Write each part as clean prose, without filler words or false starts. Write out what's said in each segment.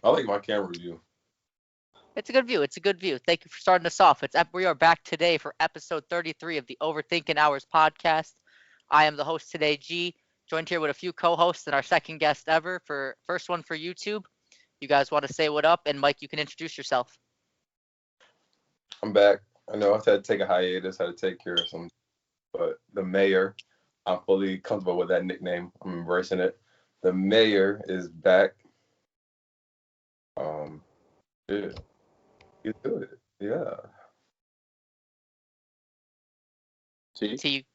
I like my camera view. It's a good view. It's a good view. Thank you for starting us off. We are back today for episode 33 of the Overthinking Hours podcast. I am the host today, G, joined here with a few co-hosts and our second guest ever for first one for YouTube. You guys want to say what up? And Mike, you can introduce yourself. I'm back. I know I had to take a hiatus, had to take care of some, but the mayor, I'm fully comfortable with that nickname. I'm embracing it. The mayor is back. Yeah, get to it. Yeah. See,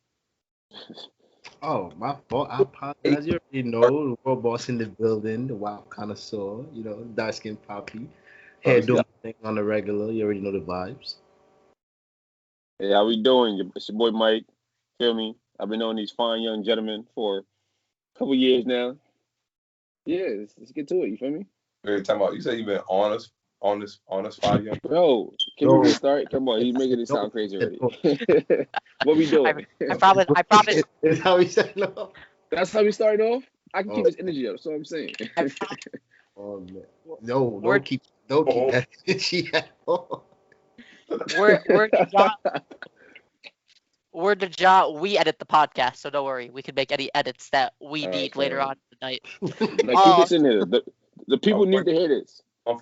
Oh, my fault. I apologize. You already know the world boss in the building, the wild connoisseur, dark skinned poppy. Hair doing thing on the regular. You already know the vibes. Hey, how we doing? It's your boy Mike. Feel me? I've been knowing these fine young gentlemen for a couple years now. Yeah, let's get to it. You feel me? We're talking about. You said you've been honest 5 years. Bro, can we restart? Come on, he's making it sound crazy already. What we doing? I promise. That's how we started off. That's how we started off? I can keep this energy up. That's what I'm saying. Oh, man. No, don't keep that energy at all. We're the job. We edit the podcast, so don't worry. We can make any edits that we need later on tonight. Keep this in here. The people need to hear this. On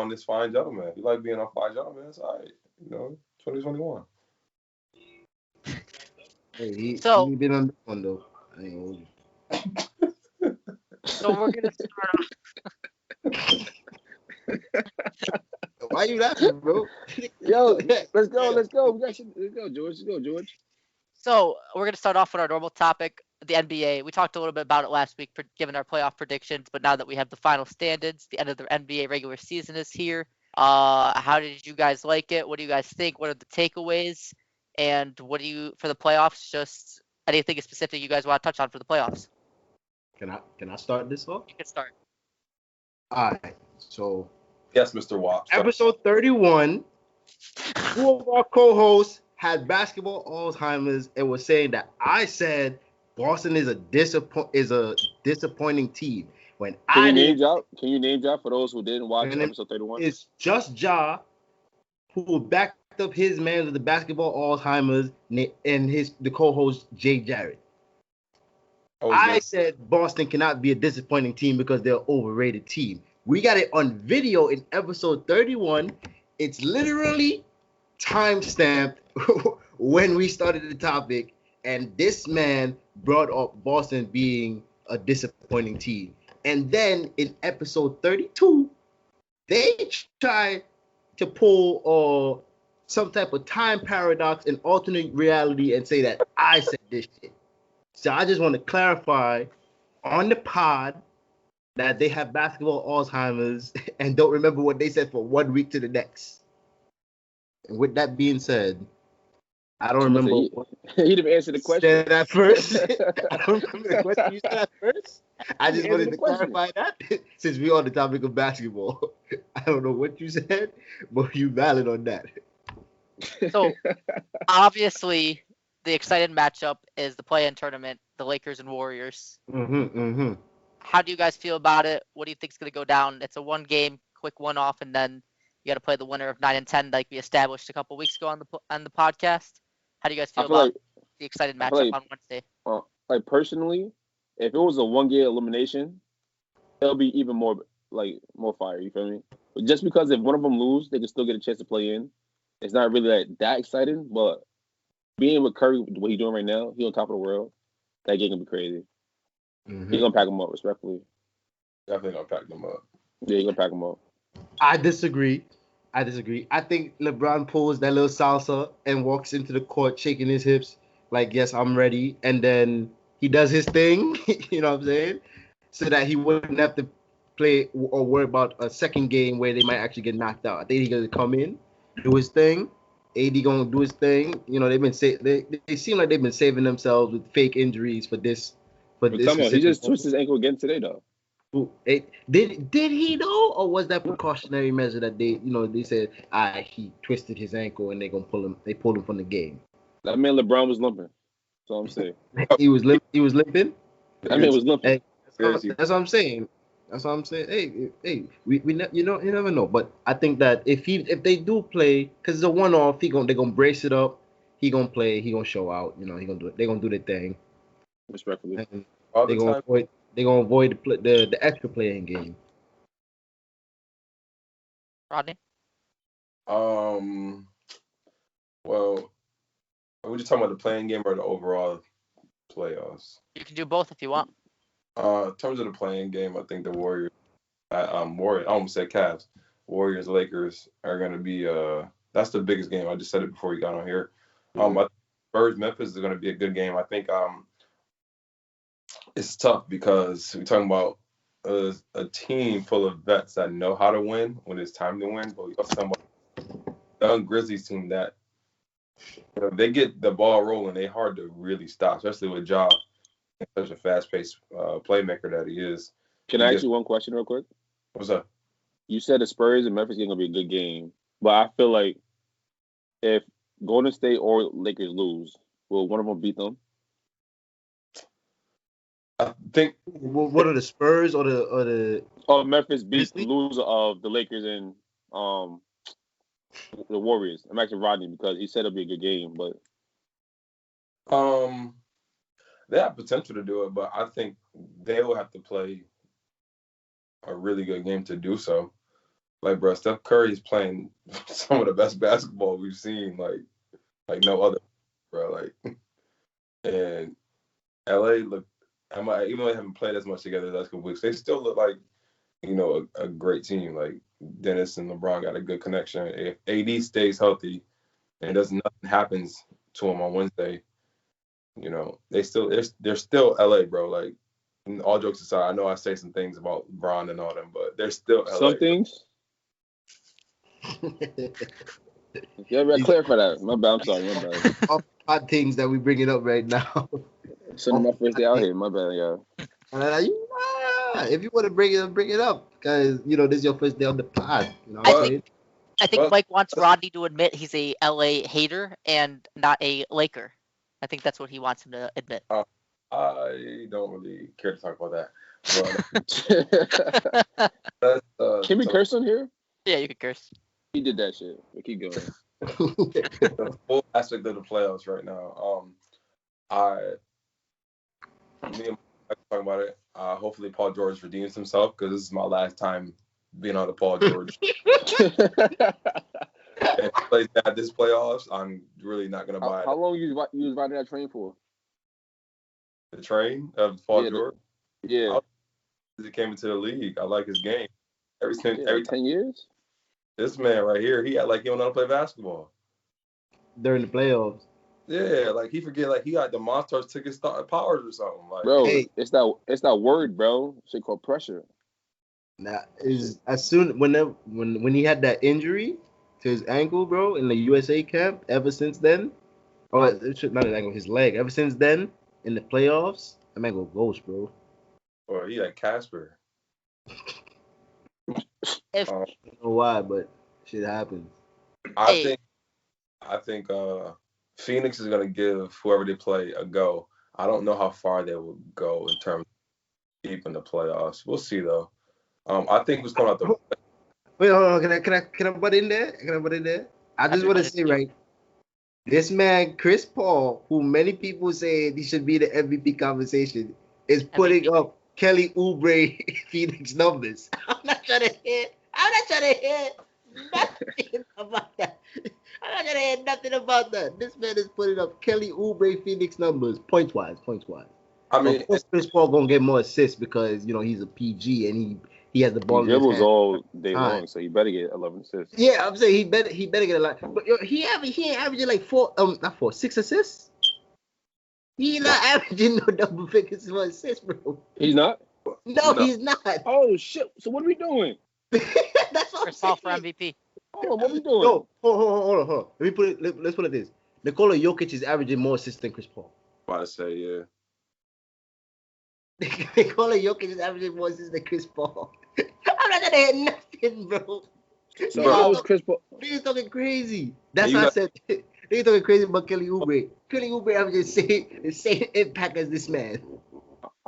this fine gentleman. You like being on fine gentleman? That's all right. 2021. Hey, he been on this one though. I ain't hold you. So we're gonna start off. Why you laughing, bro? Yo, let's go. Let's go, George. Let's go, George. So we're gonna start off with our normal topic, the NBA. We talked a little bit about it last week, given our playoff predictions. But now that we have the final standings, the end of the NBA regular season is here. How did you guys like it? What do you guys think? What are the takeaways? And what do you for the playoffs? Just anything specific you guys want to touch on for the playoffs? Can I start this off? You can start. All right. So Yes, Mr. Watt. Episode 31. Two of our co-hosts had basketball Alzheimer's and was saying that I said Boston is a disappointing team. When Can you name drop for those who didn't watch episode 31? It's just Ja who backed up his man with the basketball Alzheimer's and the co-host Jay Jarrett. I said Boston cannot be a disappointing team because they're an overrated team. We got it on video in episode 31. It's literally time-stamped when we started the topic, and this man brought up Boston being a disappointing team. And then in episode 32, they tried to pull some type of time paradox and alternate reality and say that I said this shit. So I just want to clarify on the pod that they have basketball Alzheimer's and don't remember what they said for 1 week to the next. And with that being said, I don't remember. He didn't answer the question. Said that first. I don't remember the question you said at first. I just wanted to clarify that since we're on the topic of basketball. I don't know what you said, but you valid on that. So obviously, the excited matchup is the play-in tournament, the Lakers and Warriors. How do you guys feel about it? What do you think is going to go down? It's a one-game, quick one-off, and then you got to play the winner of 9 and 10, like we established a couple weeks ago on the podcast. How do you guys feel about the excited matchup on Wednesday? Personally, if it was a one-game elimination, it'll be even more fire. You feel me? But just because if one of them lose, they can still get a chance to play in. It's not really that exciting, but being with Curry, what he's doing right now, he's on top of the world. That game can be crazy. He's gonna pack them up, respectfully. Definitely gonna pack them up. Yeah, he's gonna pack them up. I disagree. I think LeBron pulls that little salsa and walks into the court shaking his hips like, yes, I'm ready. And then he does his thing, you know what I'm saying? So that he wouldn't have to play or worry about a second game where they might actually get knocked out. I think he's gonna come in, do his thing. AD gonna do his thing. They seem like they've been saving themselves with fake injuries for this. He just twisted his ankle again today, though. Did he though, or was that precautionary measure that they said he twisted his ankle and they pulled him from the game? That man LeBron was limping. That's all I'm saying. He was limping. That man was limping. That's what I'm saying. That's what I'm saying. Hey, you never know. But I think that if they do play, because it's a one-off, they're gonna brace it up. He gonna play. He gonna show out. You know, he gonna do it. They gonna do their thing. Respectfully, they gonna avoid the extra playing game. Rodney? Well, are we just talking about the playing game or the overall playoffs? You can do both if you want. In terms of the playing game, I think the Warriors, I almost said Cavs. Warriors, Lakers are going to be that's the biggest game. I just said it before you got on here. I think Spurs, Memphis is going to be a good game. I think it's tough because we're talking about a team full of vets that know how to win when it's time to win. But we also talking about the young Grizzlies team that they get the ball rolling. They're hard to really stop, especially with Ja, such a fast-paced playmaker that he is. Can I ask you one question real quick? What's up? You said the Spurs and Memphis game gonna be a good game, but I feel like if Golden State or Lakers lose, will one of them beat them? I think. What are the Spurs or the? Oh, Memphis beats the loser of the Lakers and the Warriors. I'm asking Rodney because he said it'll be a good game, but they have potential to do it, but I think they will have to play a really good game to do so. Like, bro, Steph Curry is playing some of the best basketball we've seen, like no other, bro. Like, and LA look, even though they haven't played as much together the last couple weeks, they still look like, a great team. Like Dennis and LeBron got a good connection. If AD stays healthy and nothing happens to him on Wednesday, they're still LA, bro. Like, all jokes aside, I know I say some things about LeBron and all them, but they're still LA. Some things. Yeah, I clarify that. My bad. I'm sorry. My bad. All odd things that we bringing up right now. Sending my first day out here. My bad, y'all. If you want to bring it up, because this is your first day on the pod. I think Mike wants Rodney to admit he's a LA hater and not a Laker. I think that's what he wants him to admit. I don't really care to talk about that. Can we curse on here? Yeah, you can curse. He did that shit. But keep going. The full aspect of the playoffs right now. Me and Mike talking about it. Hopefully Paul George redeems himself because this is my last time being on the Paul George. If he plays bad this playoffs, I'm really not gonna buy it. How long you was riding that train for? The train of Paul George? Yeah. Since he came into the league, I like his game. Every 10 years? This man right here, he act like he don't know how to play basketball. During the playoffs. Yeah, like he forget like he got the Monsters took his powers or something. Like, bro, it's that word, bro. Shit called pressure. Nah, is as soon when he had that injury to his ankle, bro, in the USA camp. Ever since then, not his ankle, his leg. Ever since then, in the playoffs, that man go ghost, bro. Or he like Casper. I don't know why, but shit happens. I think Phoenix is gonna give whoever they play a go. I don't know how far they will go in terms of deep in the playoffs. We'll see though. I think who's coming out the. Wait, hold on. Can I butt in there? I just want to say, right, this man Chris Paul, who many people say he should be the MVP conversation, is putting up Kelly Oubre Phoenix numbers. I'm not trying to hear nothing about that. I'm not trying to hear nothing about that. This man is putting up Kelly Oubre Phoenix numbers, points wise. I mean, of course, Chris Paul gonna get more assists because he's a PG and he has the ball. He dribbles all day long, so he better get 11 assists. Yeah, I'm saying he better get a lot. But he ain't averaging like 6 assists. He not averaging no double figures for assists, bro. He's not? No, he's not. Oh shit! So what are we doing? That's what Chris Paul for MVP. Hold on, what are we doing? No, hold on. Let's put it this. Nikola Jokic is averaging more assists than Chris Paul. About to say, yeah. Nikola Jokic is averaging more assists than Chris Paul. I'm not gonna hit nothing, bro. So how is Chris Paul? Niggas talking crazy. That's why I said niggas talking crazy about Kelly Oubre. Kelly Oubre averaging the same impact as this man.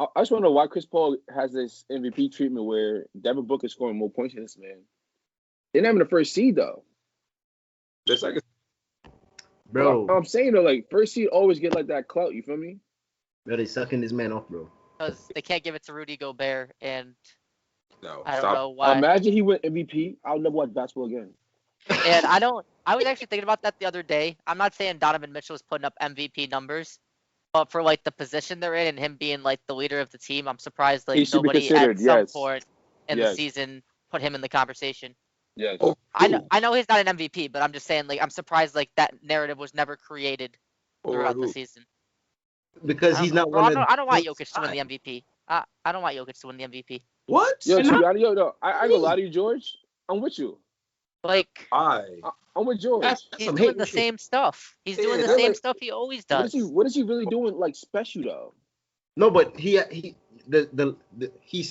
I just want to know why Chris Paul has this MVP treatment where Devin Booker is scoring more points than this man. They're not even the first seed though. The second. Bro, I'm saying though, like first seed always get like that clout. You feel me? Bro, they sucking this man off, bro. Because they can't give it to Rudy Gobert, and No, I don't know why. Imagine he went MVP. I'll never watch basketball again. And I was actually thinking about that the other day. I'm not saying Donovan Mitchell is putting up MVP numbers, but for like the position they're in and him being like the leader of the team, I'm surprised like nobody at some point in the season put him in the conversation. Yes. I know he's not an MVP, but I'm just saying like I'm surprised like that narrative was never created throughout the season. Because he's not one of. I don't want Jokic to win the MVP. I don't want Jokic to win the MVP. What? Yo, I ain't gonna lie to you, George. I'm with you. Like, I'm with George. He's doing the same stuff. He's doing the same stuff he always does. What is he really doing like special though? No, but he's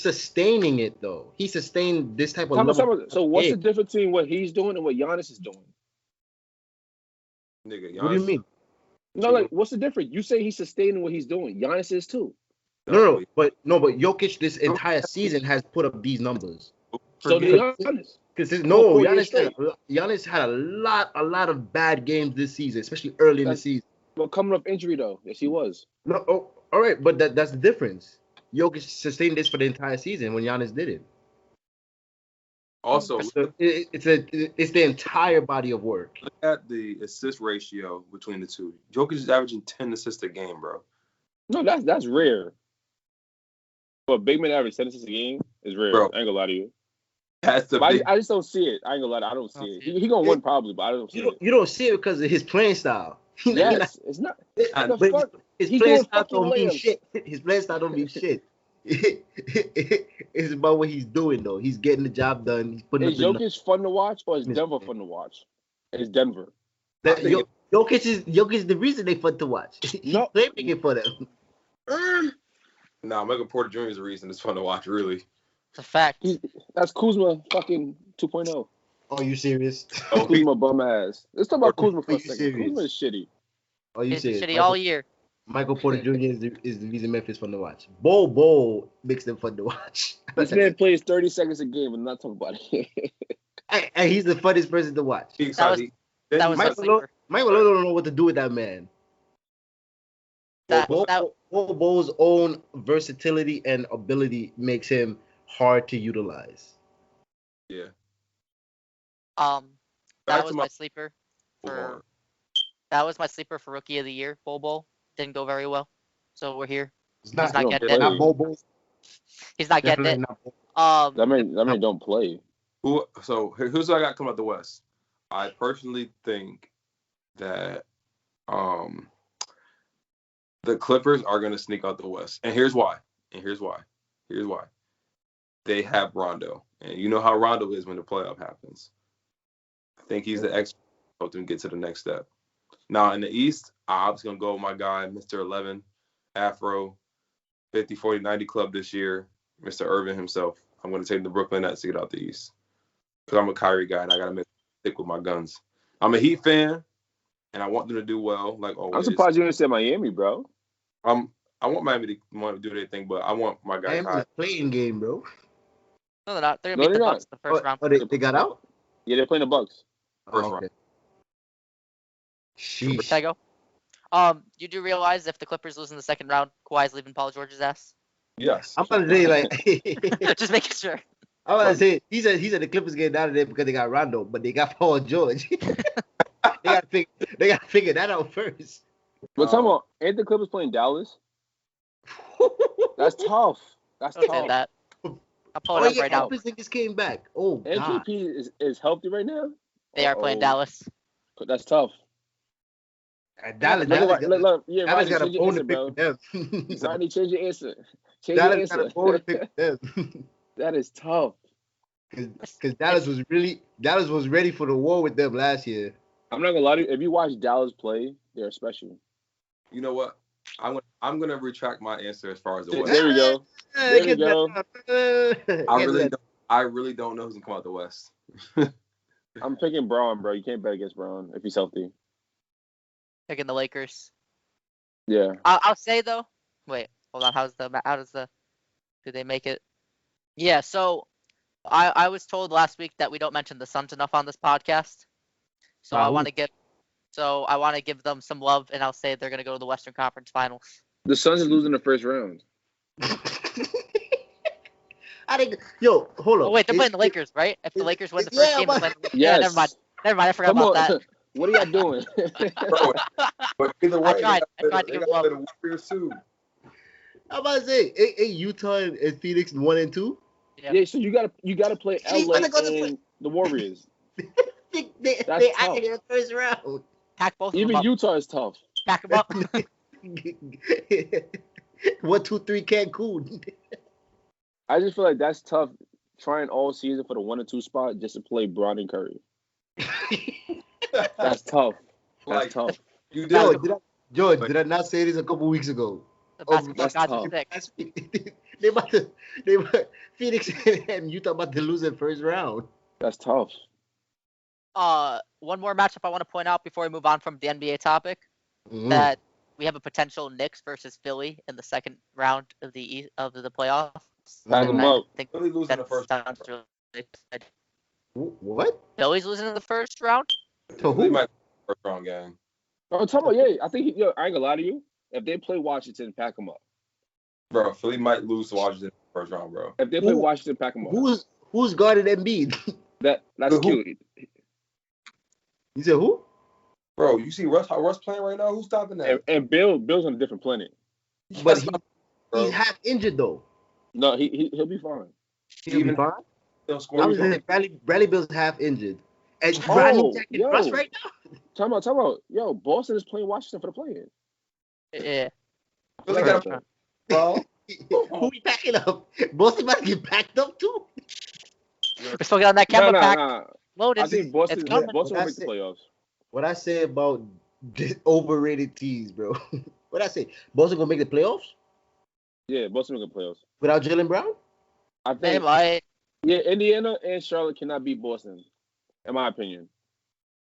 sustaining it though. He sustained this type of level. So what's the difference between what he's doing and what Giannis is doing? Nigga, Giannis. What do you mean? No, like what's the difference? You say he's sustaining what he's doing. Giannis is too. No, but Jokic this entire season has put up these numbers. So did Giannis. Because Giannis had a lot of bad games this season, especially early in the season. But coming off injury though, yes he was. No, all right, but that's the difference. Jokic sustained this for the entire season when Giannis did it. Also, so it's the entire body of work. Look at the assist ratio between the two. Jokic is averaging 10 assists a game, bro. No, that's rare. But big man average 10 assists a game is rare. Bro, I ain't gonna lie to you. I just don't see it. I ain't gonna lie to you. I don't see it. He gonna win probably, but I don't see it. You don't see it because of his playing style. Yes, it's not. His playing style don't mean shit. His playing style don't mean shit. It's about what he's doing though. He's getting the job done. He's putting. Is Jokic fun to watch or is Denver fun to watch? It's Denver. Jokic is the reason they fun to watch. He's playmaking for them. Nah, Michael Porter Jr. is the reason it's fun to watch. Really, it's a fact. That's Kuzma fucking 2.0. Are you serious? Kuzma bum ass. Let's talk about Kuzma for a second. Kuzma is shitty. Are you serious? Shitty all year. Michael Porter Jr. is the reason Memphis fun to watch. Bol makes them fun to watch. This man plays 30 seconds a game and not talking about it. And he's the funniest person to watch. That was Michael don't know what to do with that man. Bol's own versatility and ability makes him hard to utilize. Yeah. That was my sleeper for rookie of the year. Bol didn't go very well, so we're here. He's not getting it. He's not getting it. That man don't play. Here's what I got coming out the West. I personally think that the Clippers are going to sneak out the West. And here's why. They have Rondo. And you know how Rondo is when the playoff happens. I think he's the expert to help them get to the next step. Now, in the East, I'm just going to go with my guy, Mr. 11, Afro, 50, 40, 90 club this year, Mr. Irvin himself. I'm going to take the Brooklyn Nets to get out the East. Because I'm a Kyrie guy, and I got to stick with my guns. I'm a Heat fan, and I want them to do well, like always. I'm surprised you didn't say Miami, bro. I want Miami to do their thing, but I want my guy. Miami's a playing game, bro. No, they're not. They're going to beat the Bucks the first round. They got out? Yeah, they're playing the Bucks. First round. Sheesh. You do realize if the Clippers lose in the second round, Kawhi's leaving Paul George's ass? Yes. I'm going to say, like... Just making sure. I'm going to say, he said the Clippers getting out of there because they got Rondo, but they got Paul George. They got to figure that out first. But tell me, ain't the Clippers playing Dallas? That's tough. That's tough. Say that. I'll pull it up right now. Clippers niggas came back. Oh, God. NKP is healthy right now? They are playing Dallas. That's tough. Dallas got a bone to pick with them. Rodney, change your answer. Dallas got a bone to pick with them. That is tough. Because Dallas was ready for the war with them last year. I'm not gonna lie to you. If you watch Dallas play, they're special. You know what? I'm gonna retract my answer as far as the West. There we go. There we go. I really don't know who's gonna come out the West. I'm picking Braun, bro. You can't bet against Braun if he's healthy. Picking the Lakers. Yeah. I'll say though. Wait. Hold on, do they make it? Yeah, so I was told last week that we don't mention the Suns enough on this podcast. So I want to give them some love, and I'll say they're going to go to the Western Conference Finals. The Suns are losing the first round. Hold on. Oh wait, they're playing the Lakers, right? If the Lakers win the first game, they're playing the Lakers. Yes. Yeah, never mind. I forgot about that. What are y'all doing? Bro, but either way, I tried to give them love. the Warriors too. I'm about to say, ain't Utah and Phoenix 1 and 2? Yeah, so you gotta play LA and the Warriors. they out in the first round. Pack both of them Even up. Utah is tough. Pack them up. 1, 2, 3 Cancun. I just feel like that's tough. Trying all season for the 1 and 2 spot just to play Brown and Curry. That's tough. That's tough. You did. George, did I not say this a couple weeks ago? The basketball gods are sick. They Phoenix and Utah about to lose in first round. That's tough. One more matchup I want to point out before we move on from the NBA topic. That we have a potential Knicks versus Philly in the second round of the playoffs. Pack them up. Philly losing the first round. What? Philly's losing in the first round? To Philly who? might win the first round game. Oh, talk about I think I ain't gonna lie to you. If they play Washington, pack them up. Bro, Philly might lose to Washington in the first round, bro. If they play Washington, pack them up. Who's guarding Embiid? That's cute. You said who? Bro, you see how Russ playing right now? Who's stopping that? And Bill's on a different planet. But he's half injured though. No, he'll be fine. He'll be fine. Still scoring. I was saying Bradley Bill's half injured. And Rodney attacking Russ right now. Time out. Yo, Boston is playing Washington for the play-in. Yeah. Philly got a bro. Who we packing up? Boston about to get packed up too. We're still getting on that camera pack. Nah. Loaded. I think Boston will make the playoffs. What I say about overrated teams, bro? What I say? Boston gonna make the playoffs? Yeah, Boston make the playoffs. Without Jaylen Brown? I They think. might. Yeah, Indiana and Charlotte cannot beat Boston, in my opinion.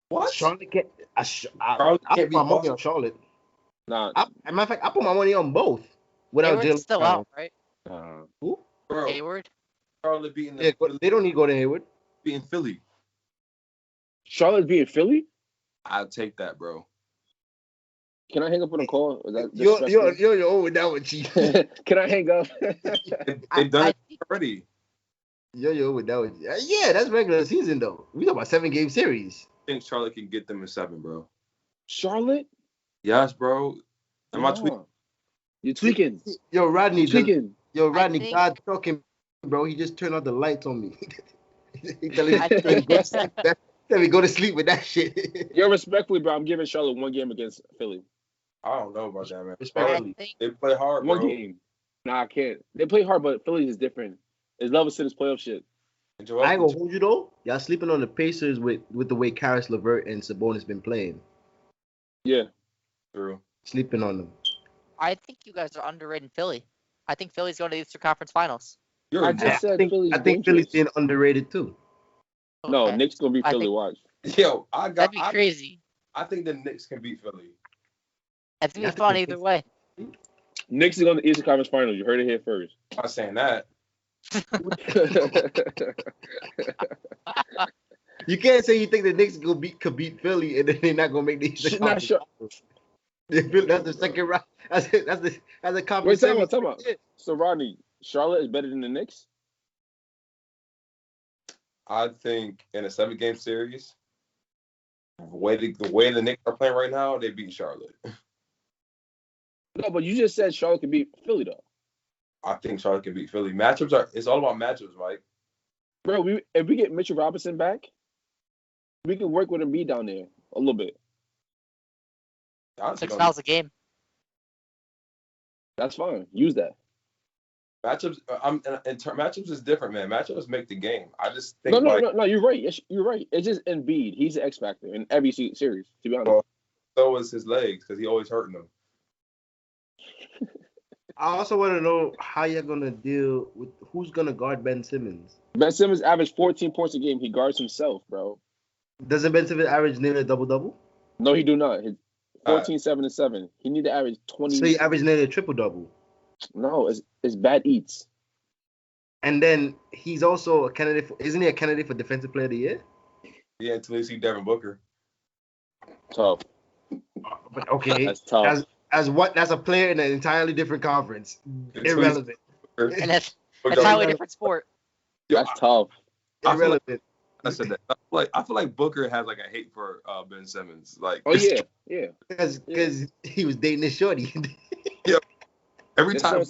What? Charlotte can't. I Charlotte put can't beat my money Boston. on Charlotte. Nah. As a matter of fact, I put my money on both. Without Hayward's Jaylen still Brown. out, right? Who? Bro, Hayward. Charlotte beating Yeah, they don't need to go to Hayward. beating Philly. Charlotte's beating Philly? I'll take that, bro. Can I hang up on a call? Is that You're over that one, Chief. Can I hang up? They've done it already. You're over that one. Yeah, that's regular season though. We talk about 7-game series. I think Charlotte can get them in 7, bro. Charlotte? Yes, bro. Am I tweaking? You're tweaking. Yo, Rodney. You're tweaking. God talking, bro. He just turned out the lights on me. He tell me go to sleep with that shit. Yo, respectfully, bro, I'm giving Charlotte 1 game against Philly. I don't know about that, man. Respectfully. They play hard, bro. 1 game. Nah, I can't. They play hard, but Philly is different. It's level City's playoff shit. And I ain't gonna hold you though. Y'all sleeping on the Pacers with the way Karis LeVert and Sabonis been playing. Yeah. True. Sleeping on them. I think you guys are underrating Philly. I think Philly's going to the Eastern Conference Finals. I just said Philly's I think Philly's being underrated too. No, Okay. Knicks gonna beat Philly. Watch. Yo, That'd be crazy. I think the Knicks can beat Philly. It's going to be fun either way. Knicks is going to the Eastern Conference Finals. You heard it here first. I'm not saying that. You can't say you think the Knicks could beat Philly and then they're not gonna make the Eastern Conference. Sure. That's the second round. That's the conference. Wait, time out. So Rodney, Charlotte is better than the Knicks? I think in a 7-game series, the way the Knicks are playing right now, they beat Charlotte. No, but you just said Charlotte could beat Philly though. I think Charlotte can beat Philly. It's all about matchups, Mike. Bro, if we get Mitchell Robinson back, we can work with Embiid down there a little bit. Honestly, $6 a game. That's fine. Use that. matchups. Matchups is different, man. Matchups make the game. I just think no. You're right. You're right. It's just Embiid. He's the X factor in every series. To be honest. So is his legs because he always hurting them. I also want to know how you're gonna deal with who's gonna guard Ben Simmons. Ben Simmons averaged 14 points a game. He guards himself, bro. Doesn't Ben Simmons average nearly a double-double? No, he do not. His 14, 7, and 7. He need to average 20. So he averaged nearly a triple-double. No, it's bad eats. And then he's also a candidate isn't he a candidate for Defensive Player of the Year? Yeah, until you see Devin Booker. Tough. But okay. That's tough. As a player in an entirely different conference. Irrelevant. And that's entirely different sport. That's tough. Irrelevant. I said that. I feel like Booker has like a hate for Ben Simmons. Like, oh yeah. Because he was dating this shorty. Yeah. Every time I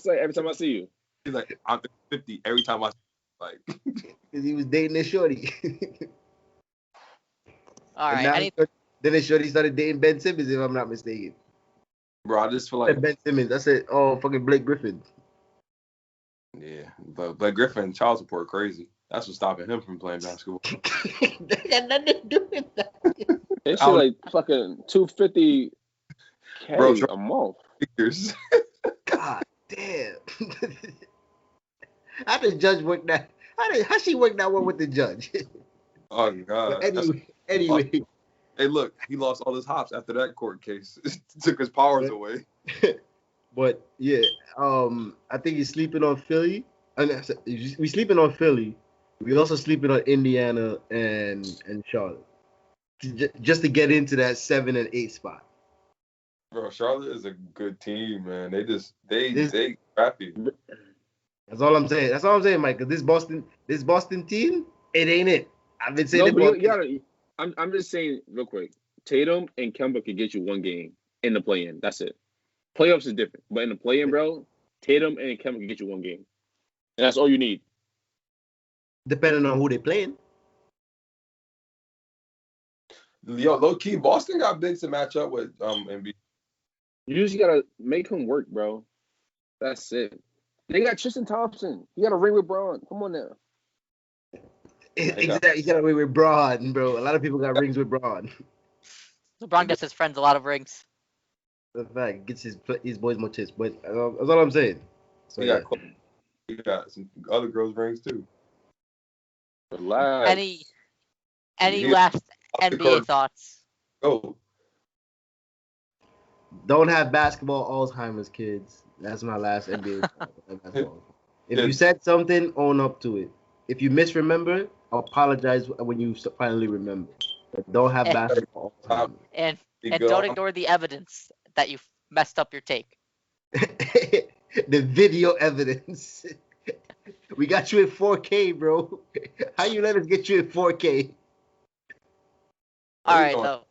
see you, he's like, I'm 50. Every time I like, because he was dating this shorty. All right. Then this shorty started dating Ben Simmons, if I'm not mistaken. bro, I just feel like Ben Simmons. I said, oh, fucking Blake Griffin. Yeah, but Blake Griffin, child support, crazy. That's what's stopping him from playing basketball. They got nothing to do with that. It's like fucking $250K a month. Figures. God damn. How does judge work that? How she work that one with the judge? Oh God. Anyway. Hey, look, he lost all his hops after that court case. Took his powers away. But yeah, I think he's sleeping on Philly. We sleeping on Philly. We also sleeping on Indiana and Charlotte, just to get into that 7 and 8 spot. Bro, Charlotte is a good team, man. They crappy. That's all I'm saying, Mike. Cause this Boston team, it ain't it. I've been saying I'm just saying real quick. Tatum and Kemba can get you one game in the play-in. That's it. Playoffs is different, but in the play-in, bro, Tatum and Kemba can get you one game, and that's all you need. Depending on who they playing. Yo, low key, Boston got bigs to match up with Embiid. You just gotta make him work, bro. That's it. They got Tristan Thompson. He got a ring with Braun. Come on now. Exactly. He got a ring with Braun, bro. A lot of people got rings with Braun. LeBron gets his friends a lot of rings. The fact gets his boys more chips, but that's all I'm saying. So He got some other girls' rings too. Relax. Any last NBA thoughts? Oh. Don't have basketball Alzheimer's, kids. That's my last NBA thought. If you said something, own up to it. If you misremember, apologize when you finally remember. But don't have basketball Alzheimer's. And don't ignore the evidence that you messed up your take. The video evidence. We got you at 4K, bro. How you let us get you at 4K? All right, though.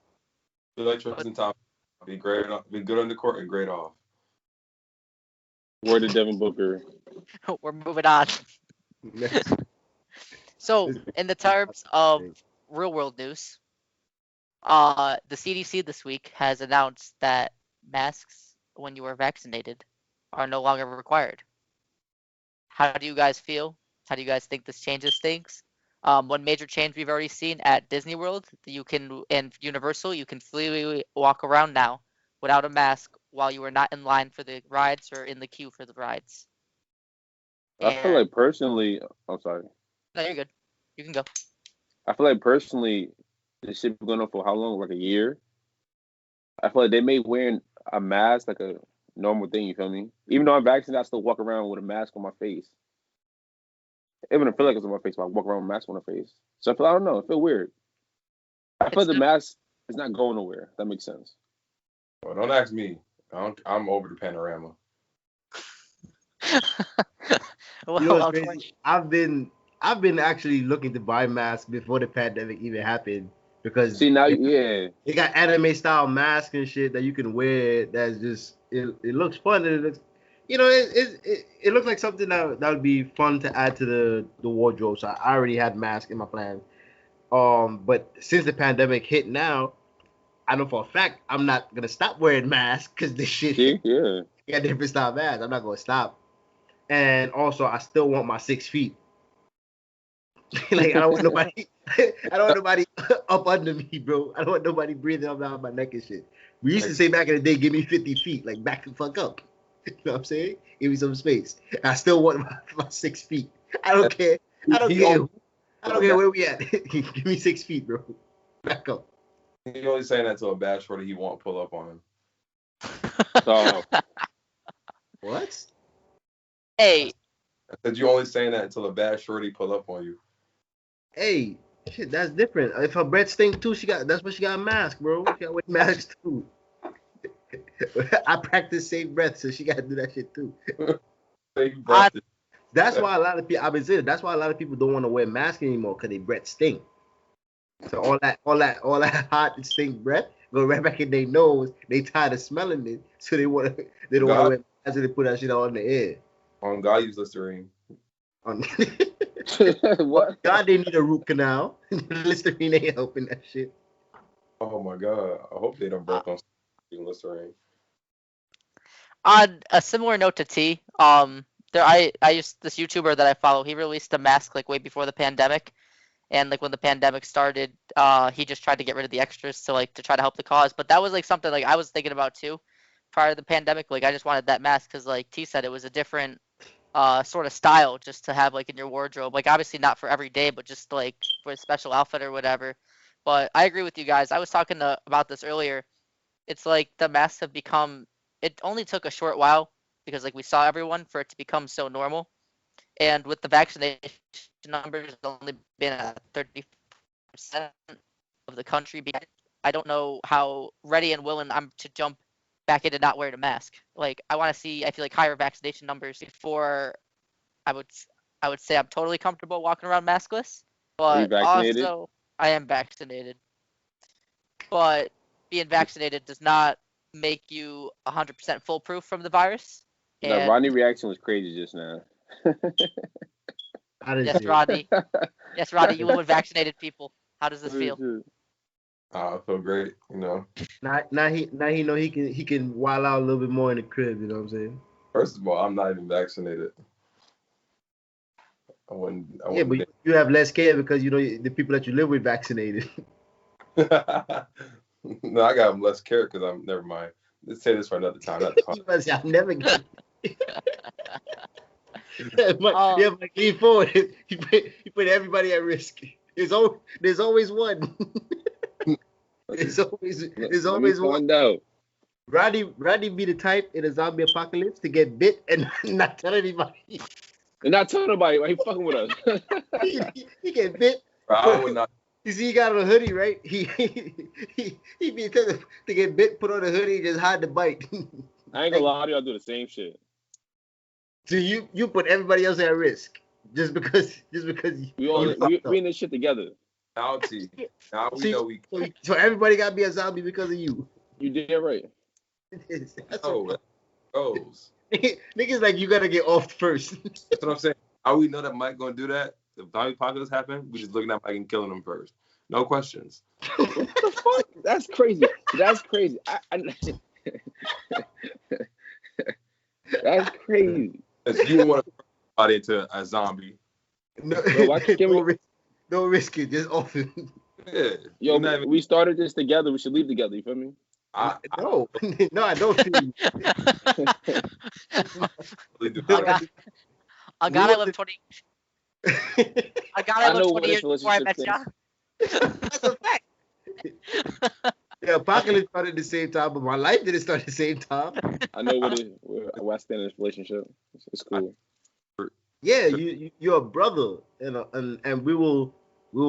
Like Tristan Thompson, be good on the court and great off. Word to Devin Booker. We're moving on. So, in the terms of real world news, the CDC this week has announced that masks when you are vaccinated are no longer required. How do you guys feel? How do you guys think this changes things? One major change we've already seen at Disney World, and Universal, you can freely walk around now without a mask while you are not in line for the rides or in the queue for the rides. I feel like personally, I'm sorry. No, you're good. You can go. I feel like personally, this shit been going on for how long? Like a year? I feel like they made wearing a mask like a normal thing, you feel me? Even though I'm vaccinated, I still walk around with a mask on my face. Even if I feel like it's on my face, but I walk around with a mask on my face. So I don't know, it feels weird. I feel like the mask is not going nowhere. If that makes sense. Well, don't ask me. I'm over the panorama. I've been actually looking to buy masks before the pandemic even happened because they got anime style masks and shit that you can wear. That's just it looks fun and it looks, it looks like something that would be fun to add to the wardrobe. So I already had masks in my plan. But since the pandemic hit now, I know for a fact I'm not gonna stop wearing masks because this shit got different style masks. I'm not gonna stop. And also, I still want my 6 feet. Like I don't want nobody up under me, bro. I don't want nobody breathing up and down my neck and shit. We used to say back in the day, give me 50 feet, like back the fuck up. You know what I'm saying? Give me some space. I still want my 6 feet. I don't care. I don't care where we at. Give me 6 feet, bro. Back up. He only saying that to a bad shorty he won't pull up on him. So what? Hey. Because you only saying that until a bad shorty pull up on you. Hey, shit, that's different. If her breath stink too, that's what she got a mask, bro. She got wear masks too. I practice safe breath, so she got to do that shit too. That's why a lot of people. I've been saying that's why a lot of people don't want to wear masks anymore because their breath stink. So all that hot and stink breath go right back in their nose. They tired of smelling it, so they don't want to wear masks. They put that shit on the air. On God, use Listerine. What? God, they need a root canal. Listerine ain't helping that shit. Oh my God! I hope they don't break on Listerine. On a similar note to T, I used this YouTuber that I follow. He released a mask like way before the pandemic, and like when the pandemic started, he just tried to get rid of the extras to try to help the cause. But that was like something like I was thinking about too, prior to the pandemic. Like I just wanted that mask because like T said, it was a different sort of style just to have like in your wardrobe. Like obviously not for every day, but just like for a special outfit or whatever. But I agree with you guys. I was talking about this earlier. It's like the masks have become. It only took a short while because like we saw everyone for it to become so normal, and with the vaccination numbers only been at 30% of the country, I don't know how ready and willing I'm to jump back into not wearing a mask. Like I want to see, I feel like higher vaccination numbers before I would say I'm totally comfortable walking around maskless. But also I am vaccinated. But being vaccinated does not make you 100% foolproof from the virus. That Rodney reaction was crazy just now. Yes, Rodney. Yes, Rodney, you live with vaccinated people. How does this feel? I feel great, you know. Now he know he can wild out a little bit more in the crib, you know what I'm saying? First of all, I'm not even vaccinated. Yeah, but you have less care because you know the people that you live with vaccinated. No, I got less care because I'm. Never mind. Let's say this for another time. I'm never getting. Mike, lean forward. You put everybody at risk. There's always one. There's always one. No. Rodney be the type in a zombie apocalypse to get bit and not tell anybody. And not tell nobody why he fucking with us. he get bit. I would not. You see, he got on a hoodie, right? He be to get bit, put on a hoodie, just hide the bite. I ain't gonna lie, y'all do the same shit. So you put everybody else at risk just because we in this shit together. Now we know we. So everybody gotta be a zombie because of you. You did right. Goes. Niggas like you gotta get off first. That's what I'm saying. How we know that Mike gonna do that? If zombie apocalypse happen, we just looking at Mike and killing him first. No questions. What the fuck? That's crazy. That's crazy. That's crazy. You want to turn somebody into a zombie? No, bro, why can't don't risk it. Just off it. Yeah. Yo, we started this together. We should leave together. You feel me? No, I don't. I gotta live 20. I gotta live 20 years before I met you. That's a fact. The apocalypse started at the same time, but my life didn't start at the same time. I know where I stand in this relationship. It's cool. Yeah, you're a brother, and we will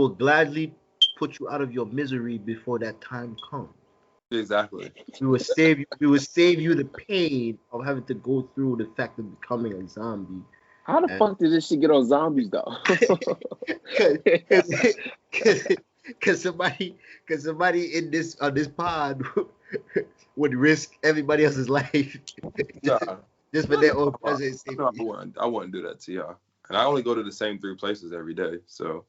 gladly put you out of your misery before that time comes. Exactly. We will save you the pain of having to go through the fact of becoming a zombie. How the fuck did this shit get on zombies though? Cause somebody in this pod would risk everybody else's life just for their own present safety. I wouldn't do that to y'all. And I only go to the same 3 places every day, so.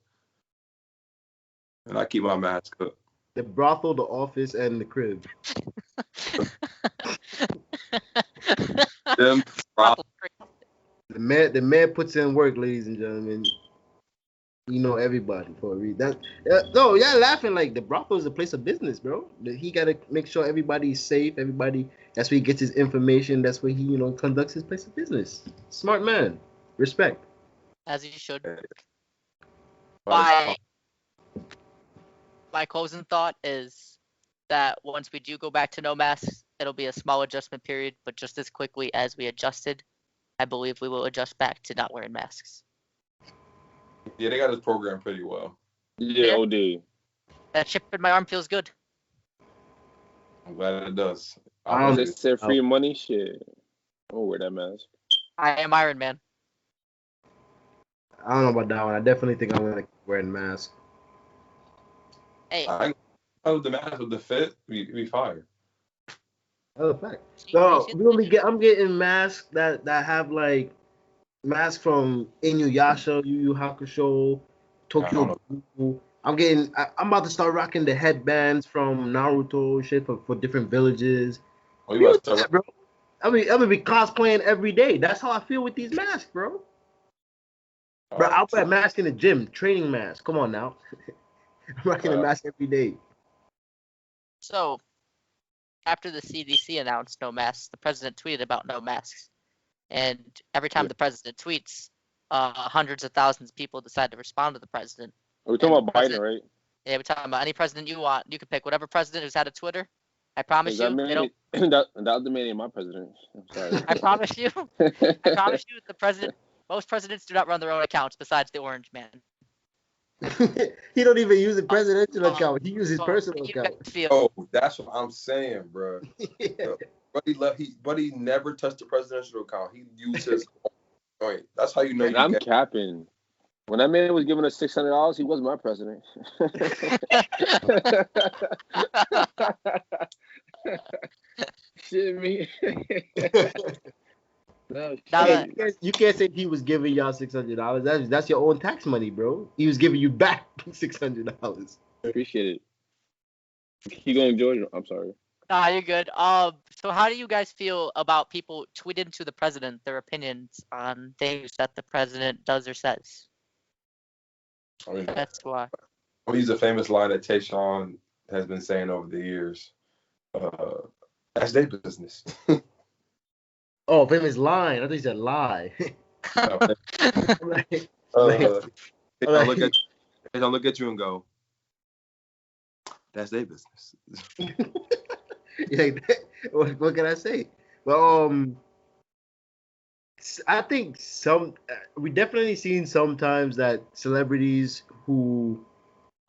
And I keep my mask up. The brothel, the office, and the crib. The man puts in work, ladies and gentlemen. You know everybody for a reason. No, y'all laughing like the brothel is a place of business, bro. He gotta make sure everybody's safe. Everybody, that's where he gets his information. That's where he, conducts his place of business. Smart man. Respect. As he should. My closing thought is that once we do go back to no masks, it'll be a small adjustment period, but just as quickly as we adjusted, I believe we will adjust back to not wearing masks. Yeah, they got this program pretty well. Yeah, OD. That chip in my arm feels good. I'm glad it does. They said free money. Shit. I'll wear that mask. I am Iron Man. I don't know about that one. I definitely think I'm gonna wear a mask. Hey. I the mask with the fit, we fire. That's a fact. So I'm getting masks that have like masks from Inuyasha, Yu Yu Hakusho, Tokyo Ghoul. I'm about to start rocking the headbands from Naruto shit for different villages. Oh, you about to start, bro? I'm gonna be cosplaying every day. That's how I feel with these masks, bro. Bro, I'll wear a mask in the gym, training mask. Come on now. I'm rocking a mask every day. So, after the CDC announced no masks, the president tweeted about no masks. And every time the president tweets, hundreds of thousands of people decide to respond to the president. We're talking about Biden, right? Yeah, we're talking about any president you want. You can pick whatever president who's had a Twitter. I promise you. That was the man in my president. I'm sorry. I promise you. Most presidents do not run their own accounts besides the Orange Man. He don't even use a presidential account. He uses his personal account. Oh, that's what I'm saying, bro. But he never touched the presidential account. He used his own joint. That's how you know. I'm capping. When that man was giving us $600, he was my president. Shit, me. No, you can't say he was giving y'all $600. That's your own tax money, bro. He was giving you back $600. Appreciate it. You going, George? I'm sorry. Nah, you're good. So how do you guys feel about people tweeting to the president their opinions on things that the president does or says? I mean, that's why. I'll use a famous line that Tayshaun has been saying over the years. That's their business. Oh, famous line. I think he said lie. They don't look at you and go, that's their business. Yeah, what can I say? Well, I think we definitely seen sometimes that celebrities who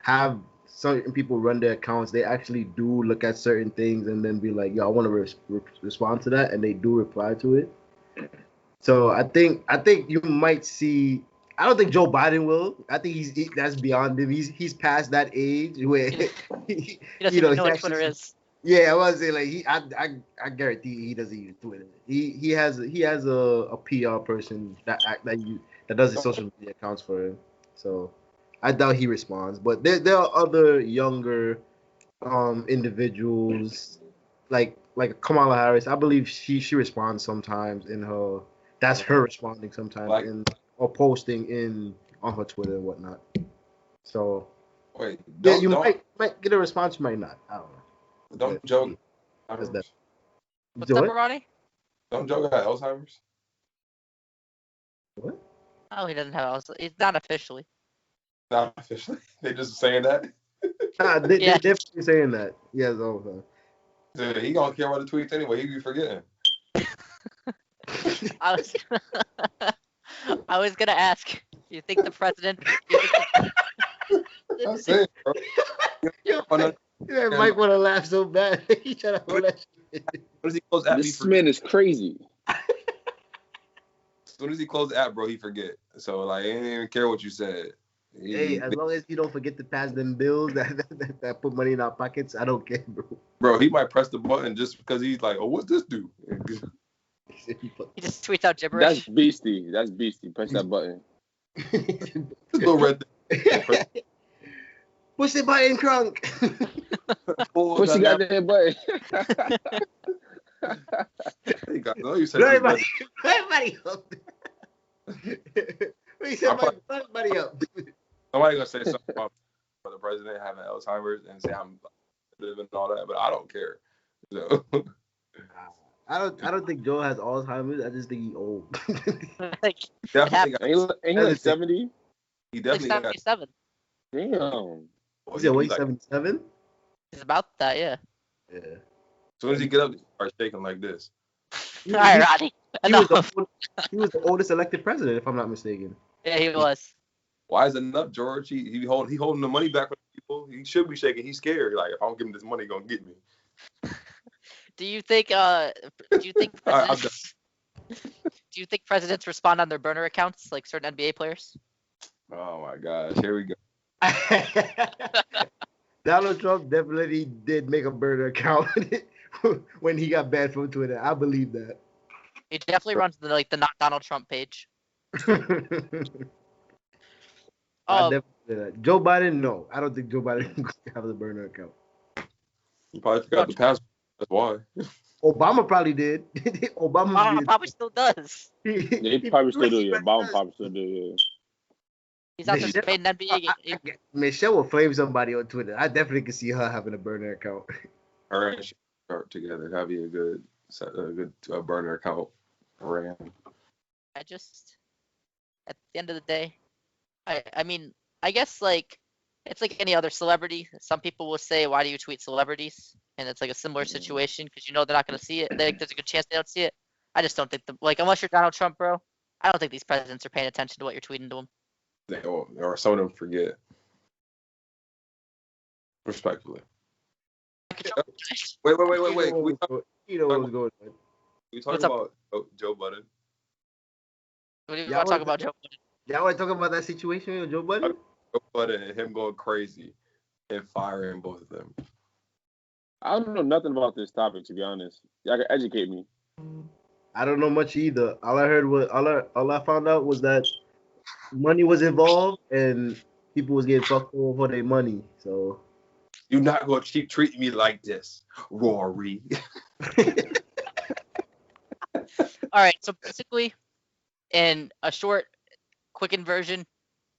have certain people run their accounts, they actually do look at certain things and then be like, yo, I want to respond to that, and they do reply to it. So I think you might see. I don't think Joe Biden will. I think that's beyond him. He's past that age where he doesn't even know what Twitter is. Yeah, I was saying like I guarantee he doesn't use Twitter. He has a PR person that does his social media accounts for him. So I doubt he responds. But there are other younger individuals like Kamala Harris. I believe she responds sometimes in her. That's her responding sometimes or posting on her Twitter and whatnot. So wait, you might get a response, you might not. I don't know. Don't joke. What's up, Ronnie? Don't joke about Alzheimer's. What? Oh, he doesn't have Alzheimer's. It's not officially. Not officially. They just saying that. They're definitely saying that. Yeah, it's over. Dude, he don't care about the tweets anyway. He be forgetting. I was gonna ask. You think the president? I'm saying, bro. Yeah, Mike want to laugh so bad. He trying to hold that shit. As he close app, this man is crazy. As soon as he closed the app, bro, he forget. So like, he didn't even care what you said. As long as you don't forget to pass them bills that put money in our pockets, I don't care, bro. Bro, he might press the button just because he's like, oh, what's this do? He just tweets out gibberish. That's beastie. Press that button. Little red. Push the button, crunk. Push the goddamn button. You said everybody up. He said everybody up. Somebody gonna say something about the president having Alzheimer's and say I'm living and all that, but I don't care. So. I don't think Joe has Alzheimer's. I just think he's old. Definitely. Ain't he like 70? He definitely like 77. Damn. Is he like 77? He's about that, yeah. Yeah. As soon as he get up, he starts shaking like this. All right, Rodney. Enough. He was the oldest elected president, if I'm not mistaken. Yeah, he was. Why is it enough, George? He holding the money back from people. He should be shaking. He's scared. Like, if I don't give him this money, he's gonna get me. Do you think presidents respond on their burner accounts like certain NBA players? Oh my gosh, here we go. Donald Trump definitely did make a burner account when he got banned from Twitter. I believe that. He definitely runs the not Donald Trump page. I definitely did that. Joe Biden, no. I don't think Joe Biden have the burner account. He probably forgot the password. That's why. Obama probably did. Obama probably still does. He probably still do, yeah. Obama probably still do, yeah. He's out there debating NBA. Michelle will flame somebody on Twitter. I definitely can see her having a burner account. Her and she start together. That'd be a good burner account. Ran. At the end of the day, I mean, I guess like it's like any other celebrity. Some people will say, "Why do you tweet celebrities?" And it's like a similar situation because you know they're not going to see it. There's a good chance they don't see it. I just don't think unless you're Donald Trump, bro, I don't think these presidents are paying attention to what you're tweeting to them. Or some of them forget. Respectfully. Wait. You know what was going on. We talking about Joe Budden. What do you want to talk about, Joe Budden? Y'all want to talk about that situation with Joe Budden? Joe Budden and him going crazy and firing both of them. I don't know nothing about this topic, to be honest. Y'all can educate me. I don't know much either. All I found out was that money was involved and people was getting fucked over for their money. So you're not gonna keep treating me like this, Rory. All right, so basically, in a short, quickened version,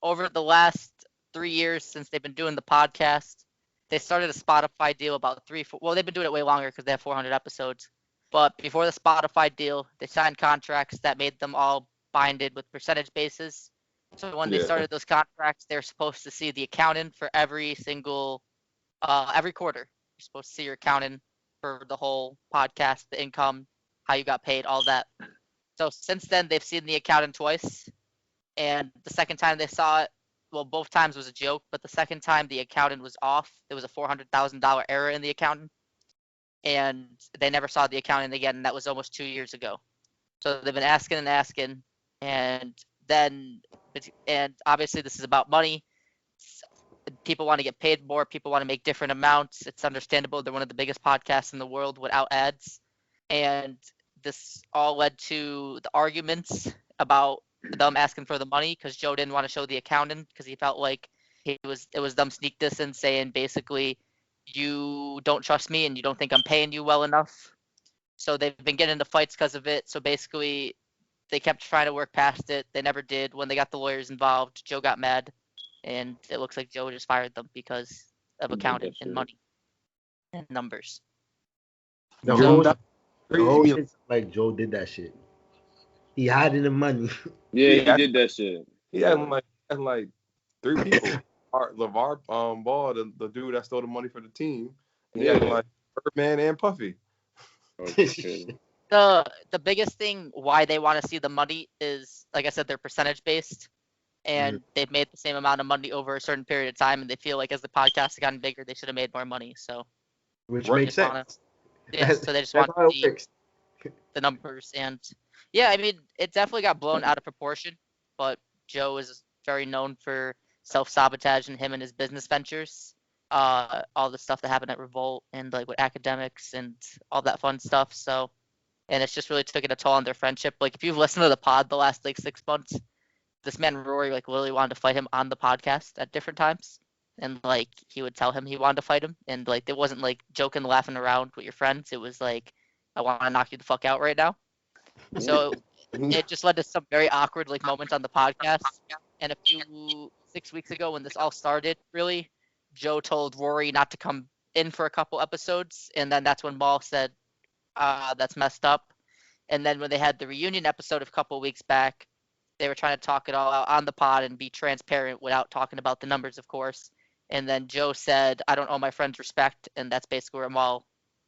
over the last 3 years since they've been doing the podcast, they started a Spotify deal about they've been doing it way longer because they have 400 episodes. But before the Spotify deal, they signed contracts that made them all binded with percentage bases. So when they started those contracts, they're supposed to see the accountant for every quarter. You're supposed to see your accountant for the whole podcast, the income, how you got paid, all that. So since then, they've seen the accountant twice. And the second time they saw it, well, both times was a joke, but the second time the accountant was off. There was a $400,000 error in the accountant. And they never saw the accountant again, and that was almost 2 years ago. So they've been asking, and obviously this is about money. People want to get paid more. People want to make different amounts. It's understandable. They're one of the biggest podcasts in the world without ads. And this all led to the arguments about them asking for the money because Joe didn't want to show the accountant because he felt like it was them sneak this in saying basically you don't trust me and you don't think I'm paying you well enough. So they've been getting into fights because of it. So basically they kept trying to work past it. They never did. When they got the lawyers involved, Joe got mad. And it looks like Joe just fired them because of accounting and money and numbers. Like Joe did that shit. He hiding the money. Yeah, he did that shit. He had like 3 people. LeVar Ball, the dude that stole the money for the team. And he had like Birdman and Puffy. Okay. The biggest thing why they want to see the money is, like I said, they're percentage based. And they've made the same amount of money over a certain period of time, and they feel like as the podcast has gotten bigger, they should have made more money. So, which makes sense. So they just want to see the numbers. And yeah, I mean, it definitely got blown out of proportion. But Joe is very known for self-sabotage in him and his business ventures. All the stuff that happened at Revolt and like with academics and all that fun stuff. So, and it's just really taken a toll on their friendship. Like if you've listened to the pod the last like 6 months. This man Rory like literally wanted to fight him on the podcast at different times, and like he would tell him he wanted to fight him, and like it wasn't like joking, laughing around with your friends. It was like, I want to knock you the fuck out right now. So it just led to some very awkward like moments on the podcast. And 6 weeks ago when this all started, really, Joe told Rory not to come in for a couple episodes, and then that's when Maul said, "That's messed up." And then when they had the reunion episode a couple weeks back. They were trying to talk it all out on the pod and be transparent without talking about the numbers, of course. And then Joe said, I don't owe my friends respect. And that's basically where Maul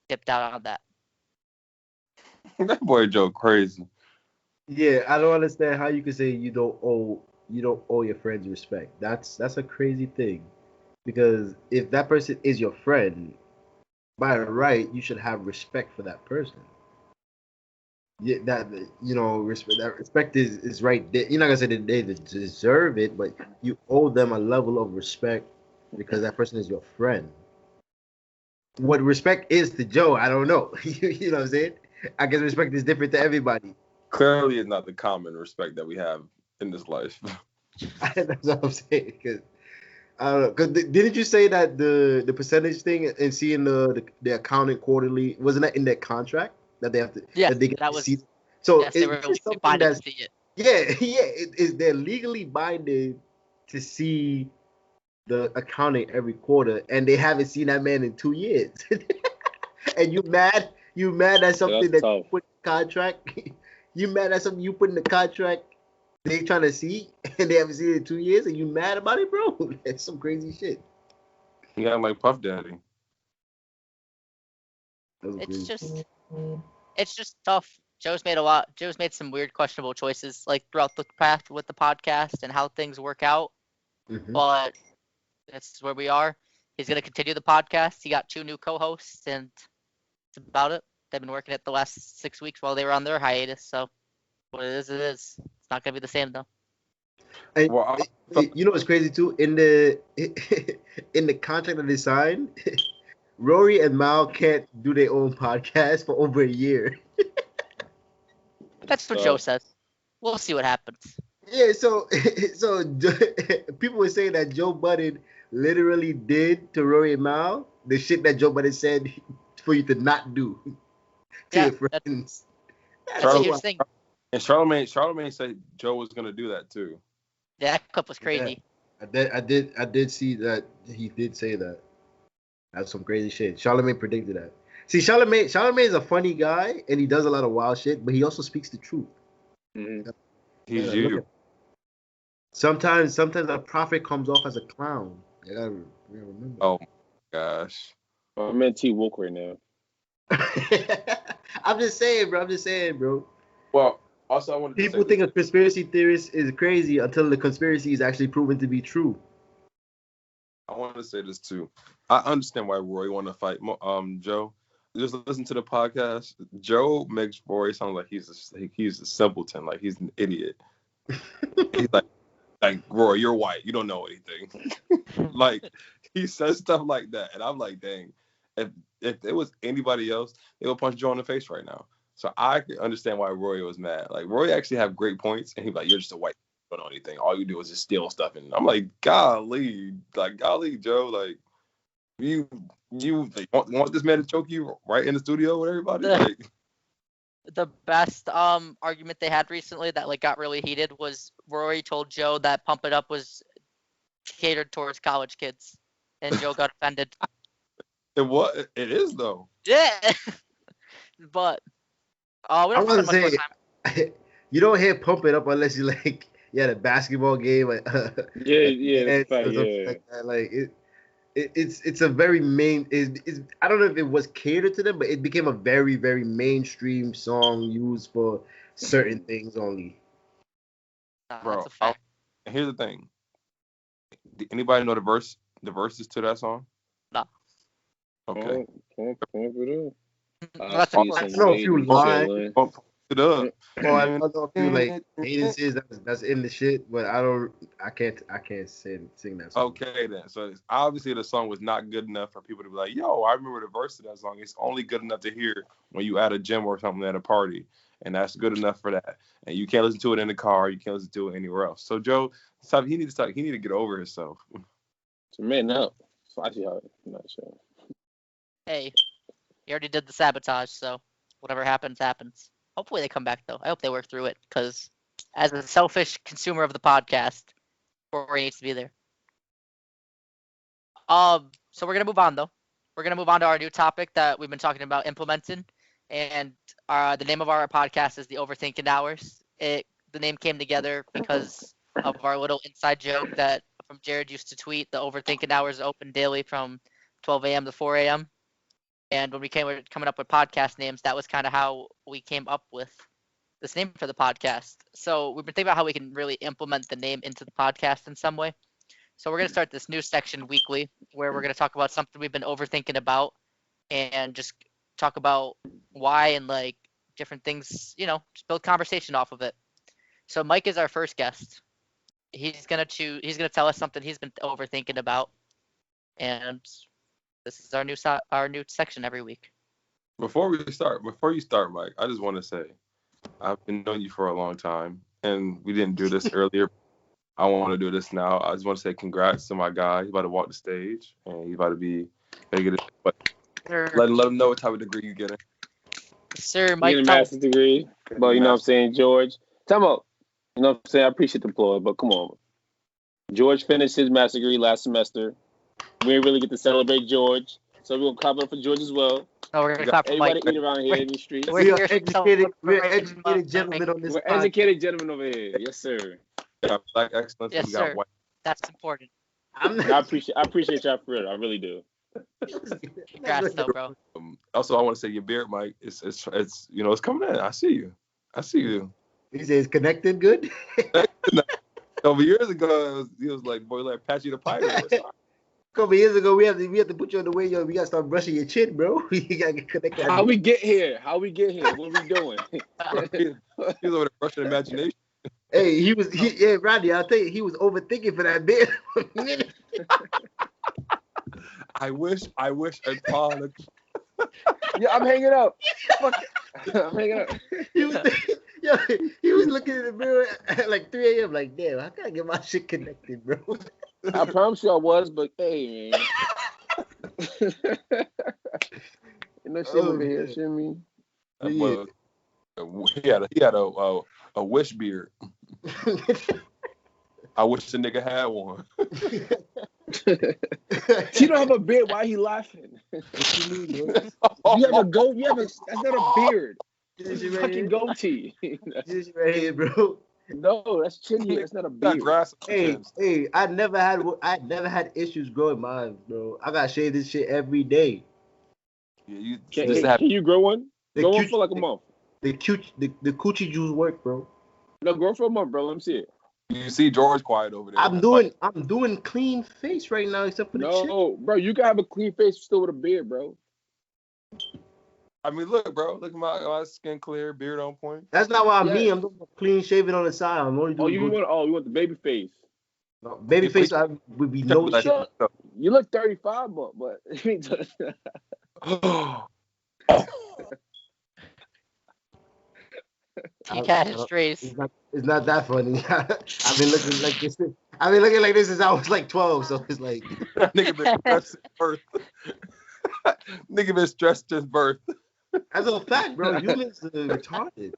dipped out on that. That boy Joe crazy. Yeah, I don't understand how you can say you don't owe your friends respect. That's a crazy thing. Because if that person is your friend, by right, you should have respect for that person. Yeah, respect is right there. You're not gonna say that they deserve it, but you owe them a level of respect because that person is your friend. What respect is to Joe, I don't know. You know what I'm saying? I guess respect is different to everybody. Clearly, it's not the common respect that we have in this life. That's what I'm saying. Because I don't know. Cause didn't you say that the percentage thing and seeing the accounting quarterly wasn't that in their contract that they have to that they get to see? So yes, they were it's something that's to see it. yeah. They're legally binded to see the accounting every quarter, and they haven't seen that man in 2 years. And you mad? You mad at something that you put in the contract? You mad at something you put in the contract? They trying to see, and they haven't seen it in 2 years, and you mad about it, bro? That's some crazy shit. Yeah, like Puff Daddy. It's just tough. Joe's made some weird, questionable choices, like throughout the path with the podcast and how things work out. Mm-hmm. But that's where we are. He's gonna continue the podcast. He got 2 new co-hosts, and that's about it. They've been working it the last 6 weeks while they were on their hiatus. So what it is, it is. It's not gonna be the same though. And, you know what's crazy too? In the contract that they signed, Rory and Mal can't do their own podcast for over a year. That's what Joe says. We'll see what happens. Yeah, so people were saying that Joe Budden literally did to Rory and Mal the shit that Joe Budden said for you to not do to your friends. That's a huge thing. And Charlamagne said Joe was gonna do that too. Yeah, that clip was crazy. Yeah, I did see that he did say that. That's some crazy shit. Charlamagne predicted that. See, Charlamagne is a funny guy and he does a lot of wild shit, but he also speaks the truth. Mm-hmm. He's you. Sometimes a prophet comes off as a clown. You gotta remember. Oh my gosh. I'm anti woke right now. I'm just saying, bro. Well, also I wanted to people think a conspiracy theorist is crazy until the conspiracy is actually proven to be true. I want to say this too. I understand why Roy want to fight Joe. Just listen to the podcast. Joe makes Roy sound like he's a simpleton, like he's an idiot. He's like Roy, you're white, you don't know anything. Like he says stuff like that, and I'm like, dang. If it was anybody else, they would punch Joe in the face right now. So I can understand why Roy was mad. Like Roy actually have great points, and he's like, "You're just a white, you don't know anything. All you do is just steal stuff." And I'm like, golly, Joe, like you want this man to choke you right in the studio with everybody? Like, the best argument they had recently that like got really heated was Rory told Joe that Pump It Up was catered towards college kids, and Joe got offended. It is though. Yeah, but. We don't have much more time. You don't hear Pump It Up unless you like a basketball game. Like, yeah. Like it's a very main. I don't know if it was catered to them, but it became a very very mainstream song used for certain things only. Bro, here's the thing. Did anybody know the verses to that song? No. Okay. I don't know if you lie. Pump it up. I don't know if you like cadences that's in the shit, but I can't sing that song. Okay then. So obviously the song was not good enough for people to be like, yo, I remember the verse of that song. It's only good enough to hear when you at a gym or something at a party. And that's good enough for that. And you can't listen to it in the car, you can't listen to it anywhere else. So Joe, he needs to get over himself. To man up. Flashy hard. I'm not sure. Hey. He already did the sabotage, so whatever happens, happens. Hopefully they come back, though. I hope they work through it, because as a selfish consumer of the podcast, Rory needs to be there. So we're going to move on, though. We're going to move on to our new topic that we've been talking about implementing, and the name of our podcast is the Overthinking Hours. The name came together because of our little inside joke that from Jared used to tweet, the Overthinking Hours open daily from 12 a.m. to 4 a.m., And when we coming up with podcast names, that was kind of how we came up with this name for the podcast. So we've been thinking about how we can really implement the name into the podcast in some way. So we're going to start this new section weekly where we're going to talk about something we've been overthinking about and just talk about why and like different things, just build conversation off of it. So Mike is our first guest. He's going to tell us something he's been overthinking about. And this is our new section every week. Before you start, Mike, I just want to say I've been knowing you for a long time, and we didn't do this earlier. I want to do this now. I just want to say congrats to my guy. He's about to walk the stage, and he's about to get it. But let him know what type of degree you're getting. Sir, Mike. Getting a master's degree. But you know what I'm saying, George? Tell me, you know what I'm saying? I appreciate the applause, but come on. George finished his master's degree last semester. We didn't really get to celebrate George, so we're going to clap up for George as well. No, we're going to clap for Mike. Everybody eat around here in the streets. We're educated gentlemen on this We're educated gentlemen over here. Yes, sir. We got black excellence. Yes, we got sir. white. That's important. I appreciate y'all for real. I really do. Congrats, though, bro. Also, I want to say your beard, Mike. It's it's coming in. I see you. He says connected good. Over years ago, he was like, boy, like Patchy the Pirate. A couple years ago, we have to put you on the way, yo. We gotta start brushing your chin, bro. You gotta get connected. How we get here? What we doing? He was over there brushing imagination. Hey, Rodney, I'll tell you, he was overthinking for that bit. I wish Paul. Yeah, I'm hanging up. I'm hanging up. He was looking in the mirror at like 3 a.m. like, damn, how can I get my shit connected, bro? I promise you I was, but hey, man. Shit over here, shimmy. He had a wish beard. I wish the nigga had one. He don't have a beard. Why he laughing? What you mean, bro? You have a goat. That's not a beard. It's a fucking goatee. This right here, bro. No, that's chin hair. That's not a beard. Hey, I never had issues growing mine, bro. I gotta shave this shit every day. Yeah, can you grow one? Grow one for like a month. The coochie juice work, bro. No, grow for a month, bro. Let me see it. You see George quiet over there. I'm doing clean face right now, except for the chin. No, bro, you can have a clean face still with a beard, bro. I mean, look, bro. Look at my skin clear, beard on point. That's not what I mean. I'm doing clean shaven on the side. I'm only doing. You want the baby face? No, baby face would be no shit. You look 35, but. He got his trace. It's not that funny. I've been looking like this. I've been looking like this since I was like 12. So it's like nigga been stressed since birth. Nigga been stressed since birth. That's a fact, bro. You retarded.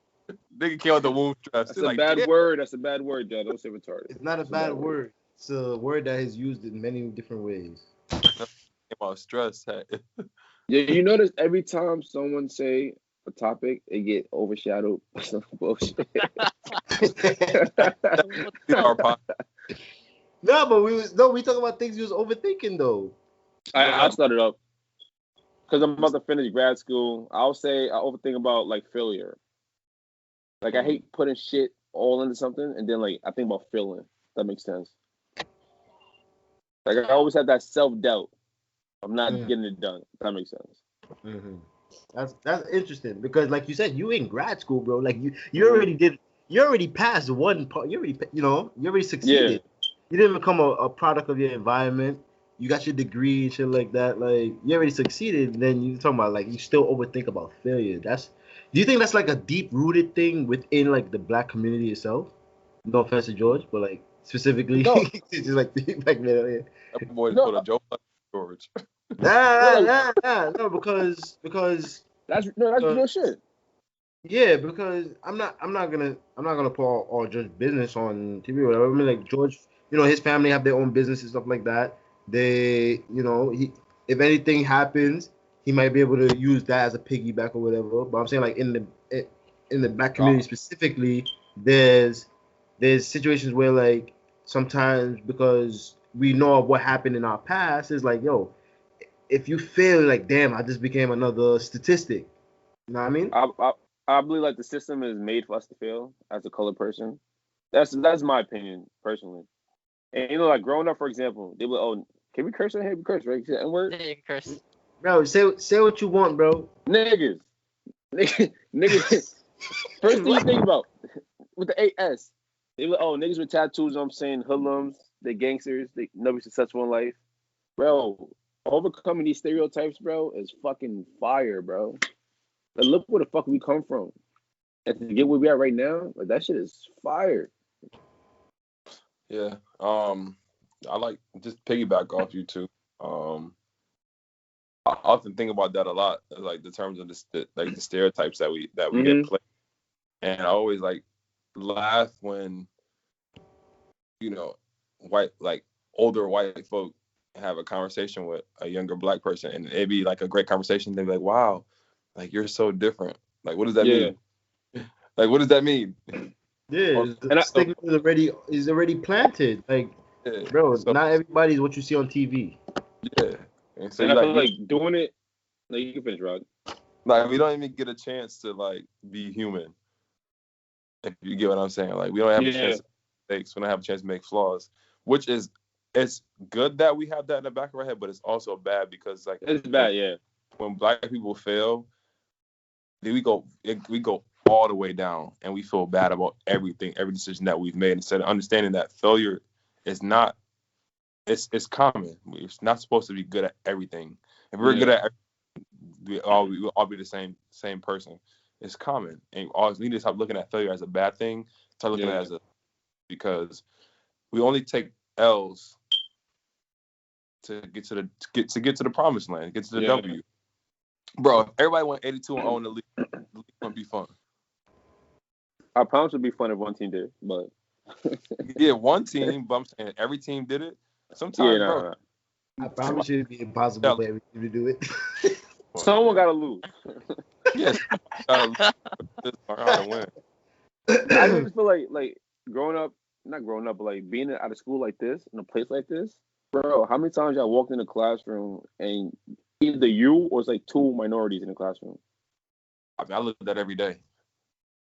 Nigga killed the womb stress. That's a bad word. That's a bad word, John. Don't say retarded. It's not a bad word. It's a word that is used in many different ways. About stress. Yeah, you notice every time someone say a topic, it get overshadowed by some bullshit. No, but we talk about things you was overthinking though. I started up because I'm about to finish grad school. I'll say I overthink about like failure. Like I hate putting shit all into something and then like I think about failing. That makes sense. Like I always have that self-doubt. I'm not getting it done. That makes sense. Mm-hmm. That's interesting because like you said, you in grad school, bro. Like you already passed one part. You already succeeded. Yeah. You didn't become a product of your environment. You got your degree and shit like that. Like you already succeeded. And then you talking about like you still overthink about failure. Do you think that's like a deep rooted thing within like the black community itself? No offense to George, but like specifically, no. It's just like black men. Yeah. That boy put a joke on George. Nah, no, because that's real shit. Yeah, because I'm not gonna put all George's business on TV or whatever. I mean, like George, his family have their own business and stuff like that. They, if anything happens, he might be able to use that as a piggyback or whatever. But I'm saying like in the black community specifically, there's situations where like sometimes because we know of what happened in our past, it's like, yo, if you fail, like, damn, I just became another statistic. You know what I mean? I believe like the system is made for us to fail as a colored person. That's my opinion personally. And like growing up, for example, they would, oh, can we curse in here? We curse, right? N-word? Yeah, you can curse. Bro, say what you want, bro. Niggas. First thing you think about with the AS, they were, oh, niggas with tattoos, I'm saying hoodlums, they gangsters, they never successful in life. Bro, overcoming these stereotypes, bro, is fucking fire, bro. Like, look where the fuck we come from. And to get where we are right now, like that shit is fire. Yeah. I like just piggyback off you too. I often think about that a lot, like the terms of the stereotypes that we get played, and I always like laugh when older white folk have a conversation with a younger black person, and it'd be like a great conversation. They'd be like, "Wow, like you're so different. Like, what does that mean? Like, what does that mean?" Yeah, the stigma is already planted. Like, bro, so, not everybody's what you see on TV. Yeah. And so I feel like doing it, like you can finish, Rod. Like we don't even get a chance to like be human. If you get what I'm saying, like we don't have a chance to make mistakes. We don't have a chance to make flaws, which is it's good that we have that in the back of our head, but it's also bad because like it's bad, yeah. When black people fail, then we go all the way down, and we feel bad about everything, every decision that we've made, instead of understanding that failure is not. It's common. We're not supposed to be good at everything. If we're good at everything, we'll all be the same person. It's common, and we need to stop looking at failure as a bad thing. Start looking at it as because we only take L's to get to the promised land, get to the W. Bro, if everybody went 82-0 in the league, wouldn't be fun. I promise it'd be fun if one team did, but yeah, one team. But I'm saying every team did it. Sometimes, bro. I promise you it'd be impossible for every team to do it. Someone gotta lose. Yes, gotta win. I just feel like not growing up, but like being out of school like this, in a place like this, bro. How many times y'all walked in the classroom and either you or it's like two minorities in the classroom? I mean, I look at that every day.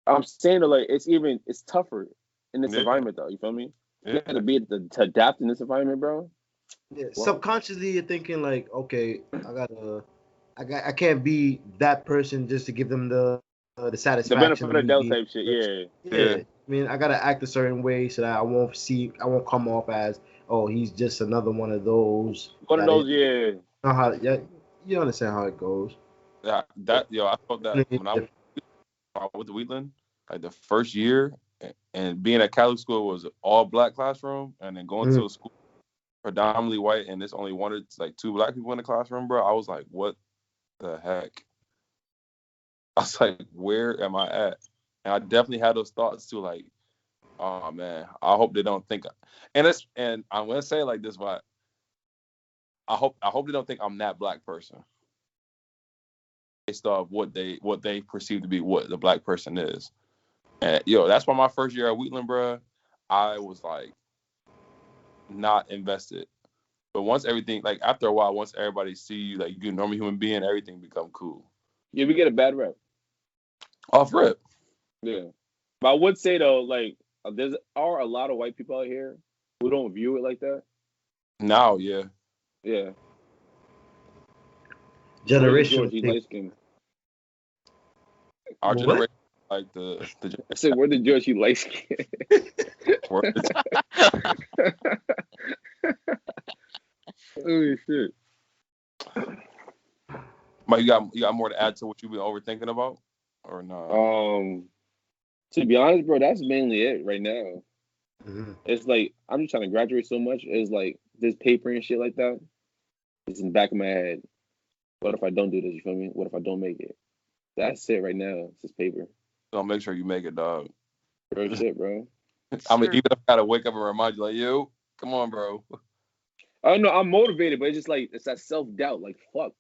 I'm saying that like it's tougher in this environment though. You feel me? You have to be able to adapt in this environment, bro. Yeah, subconsciously you're thinking like, okay, I can't be that person just to give them the satisfaction. The benefit of the doubt type shit, yeah. I mean, I gotta act a certain way so that I won't come off as, oh, he's just another one of those. One of those, you understand how it goes. I felt that when I went to Wheatland, like the first year, and being at Catholic school was an all black classroom, and then going to a school predominantly white, and there's only two black people in the classroom, bro. I was like, what the heck? I was like, where am I at? And I definitely had those thoughts too, like, oh man, I hope they don't think. And I'm gonna say it like this, but I hope they don't think I'm that black person based off what they perceive to be what the black person is. And that's why my first year at Wheatland, bro, I was like not invested. But once everything, like after a while, once everybody see you like you're a normal human being, everything become cool. Yeah, we get a bad rep. Off rip. Yeah. But I would say though, like there are a lot of white people out here who don't view it like that. Now, yeah. Yeah. Generation. Our generation, like the I said, where the George he light skin? Holy shit. But you got more to add to what you've been overthinking about, or no? To be honest, bro, that's mainly it right now. Mm-hmm. It's like I'm just trying to graduate so much. It's like this paper and shit like that. It's in the back of my head. What if I don't do this? You feel me? What if I don't make it? That's it right now. It's this paper. So make sure you make it, dog. Real shit, bro. I mean, even if I gotta wake up and remind you, like, yo, come on, bro. I don't know. I'm motivated, but it's just like it's that self-doubt. Like, fuck.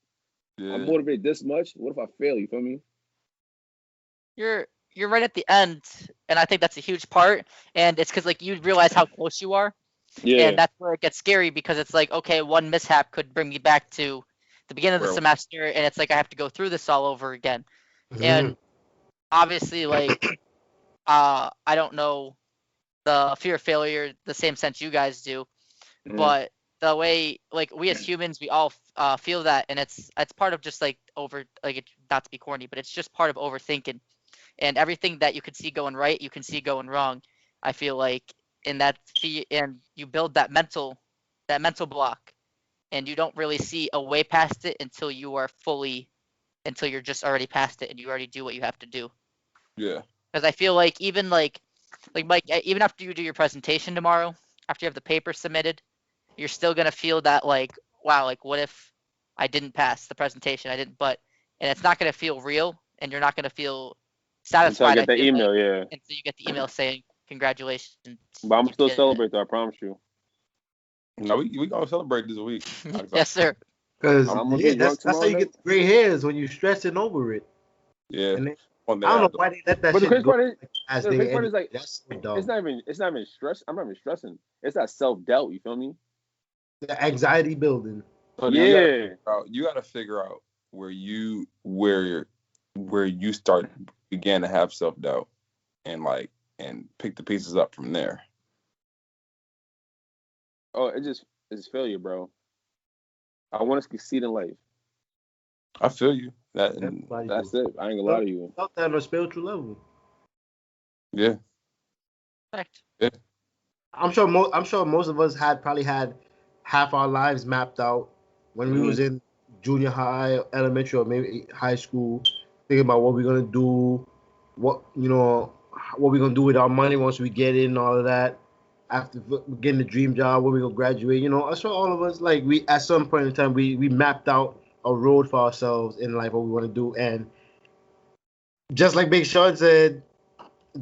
Yeah. I'm motivated this much. What if I fail? You feel me? You're right at the end, and I think that's a huge part. And it's because like you realize how close you are. Yeah. And that's where it gets scary because it's like, okay, one mishap could bring me back to the beginning of the semester, and it's like I have to go through this all over again. And obviously, like, I don't know the fear of failure the same sense you guys do, but the way, like, we as humans, we all feel that, and it's part of just like not to be corny, but it's just part of overthinking, and everything that you can see going right, you can see going wrong. I feel like and you build that mental block, and you don't really see a way past it until you're just already past it and you already do what you have to do. Yeah. Because I feel like even like Mike, even after you do your presentation tomorrow, after you have the paper submitted, you're still gonna feel that like, wow, like what if I didn't pass the presentation? And it's not gonna feel real, and you're not gonna feel satisfied. Until I get the email, yeah. Until you get the email saying congratulations. But I'm still celebrate though, I promise you. No, we gonna celebrate this week. Yes, sir. Because that's how you get the gray hairs, when you're stressing over it. Yeah. I don't know why they let that shit go. The part is like, that's so dumb. It's not even stress. I'm not even stressing. It's that self-doubt, you feel me? The anxiety building. So you gotta figure out where you began to have self-doubt, and pick the pieces up from there. Oh, it's failure, bro. I want to succeed in life. I feel you. That's it. I ain't gonna lie to you. Felt that on a spiritual level. Yeah. Correct. Yeah. I'm sure most of us probably had half our lives mapped out when we was in junior high, elementary, or maybe high school, thinking about what we're gonna do, what we're gonna do with our money once we get in, all of that. After getting the dream job, when we gonna graduate, I'm sure all of us, like, we at some point in time we mapped out a road for ourselves in life, what we want to do. And just like Big Sean said,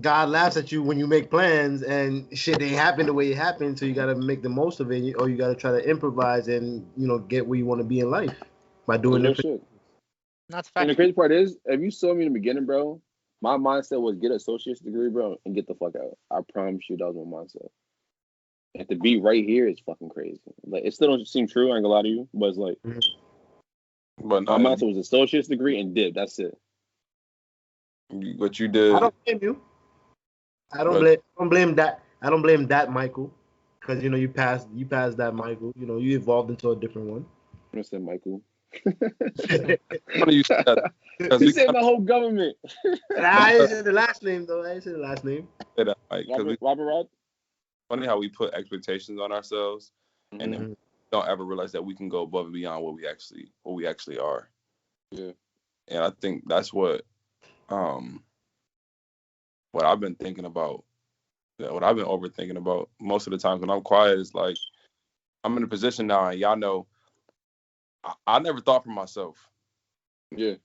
God laughs at you when you make plans and shit ain't happen the way it happened. So you got to make the most of it, or you got to try to improvise and, get where you want to be in life by doing different. That's fact. And the crazy part is, if you saw me in the beginning, bro, my mindset was get an associate's degree, bro, and get the fuck out. I promise you that was my mindset. And to be right here is fucking crazy. Like, it still don't seem true, I ain't gonna lie to you, but it's like, but my mindset was associate's degree and did. That's it. What you did. I don't blame you. I don't blame that. I don't blame that, Michael, because you passed that, Michael. You evolved into a different one. I said Michael. You said that. You said my whole government. I didn't say the last name though. I didn't say the last name. Robert Rod. Funny how we put expectations on ourselves, and then we don't ever realize that we can go above and beyond what we actually are. Yeah. And I think that's what I've been thinking about, what I've been overthinking about most of the times when I'm quiet is like, I'm in a position now, and y'all know, I never thought for myself. Yeah.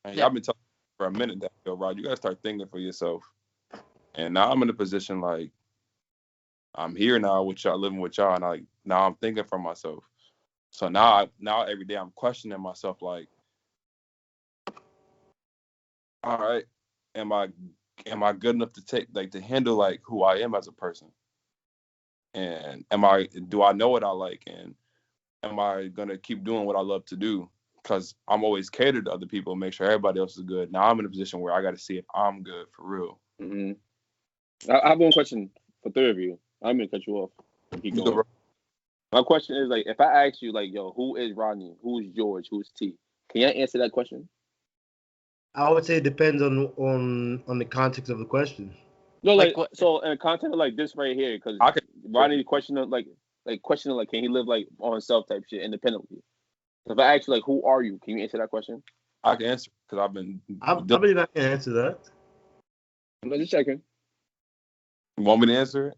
And y'all been telling me for a minute that, Rod, you gotta start thinking for yourself. And now I'm in a position like, I'm here now with y'all, living with y'all, and now I'm thinking for myself. So now every day I'm questioning myself, like, all right, am I good enough to handle like who I am as a person? And do I know what I like, and am I gonna keep doing what I love to do? Because I'm always catered to other people, make sure everybody else is good. Now I'm in a position where I got to see if I'm good for real. Mm-hmm. I have one question for three of you. I'm gonna cut you off. Keep going. My question is, like, if I ask you, like, yo, who is Rodney? Who's George? Who's T? Can you answer that question? I would say it depends on the context of the question. No, like so in the context of like this right here, because Rodney questioning like can he live like on himself type shit independently. So if I ask you, like, who are you? Can you answer that question? I can answer because I believe I can answer that. I'm just checking. You want me to answer it?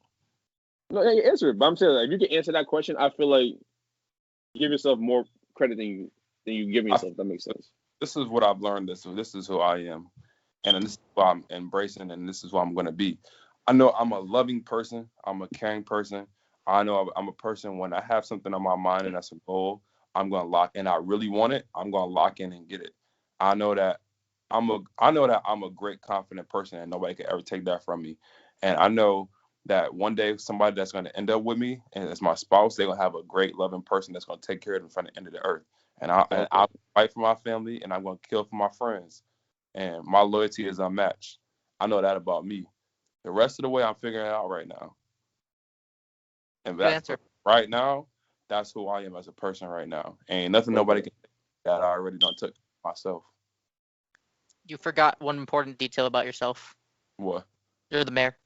No, yeah, you answer it. But I'm saying, like, if you can answer that question, I feel like you give yourself more credit than you give yourself. That makes sense. This is what I've learned. This is who I am, and this is what I'm embracing, and this is what I'm going to be. I know I'm a loving person. I'm a caring person. I know I'm a person, when I have something on my mind and that's a goal, I'm going to lock in. I really want it. I'm going to lock in and get it. I know that I'm a great, confident person, and nobody can ever take that from me. And I know that one day somebody that's going to end up with me, and as my spouse, they're going to have a great, loving person that's going to take care of them from the end of the earth. And I'll fight for my family, and I'm going to kill for my friends. And my loyalty is unmatched. I know that about me. The rest of the way, I'm figuring it out right now. And right now, that's who I am as a person right now. Ain't nothing nobody can say that I already done took myself. You forgot one important detail about yourself. What? You're the mayor.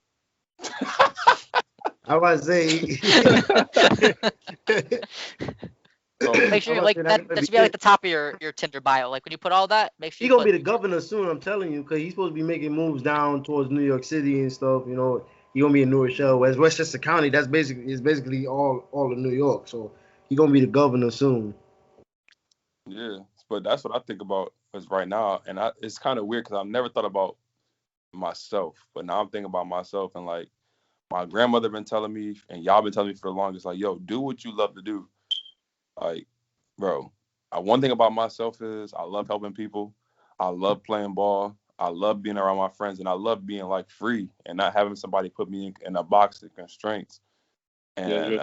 I was say. So make sure that should be like the top of your Tinder bio. Like when you put all that, make sure he's gonna be the governor soon. I'm telling you, because he's supposed to be making moves down towards New York City and stuff. You know, he's gonna be in New Rochelle, whereas Westchester County, that's basically all of New York. So he's gonna be the governor soon. Yeah, but that's what I think about is right now, and it's kind of weird because I've never thought about myself, but now I'm thinking about myself, and like my grandmother been telling me, and y'all been telling me for the longest, like, yo, do what you love to do. Like, bro, one thing about myself is I love helping people. I love playing ball. I love being around my friends, and I love being like free and not having somebody put me in a box of constraints. And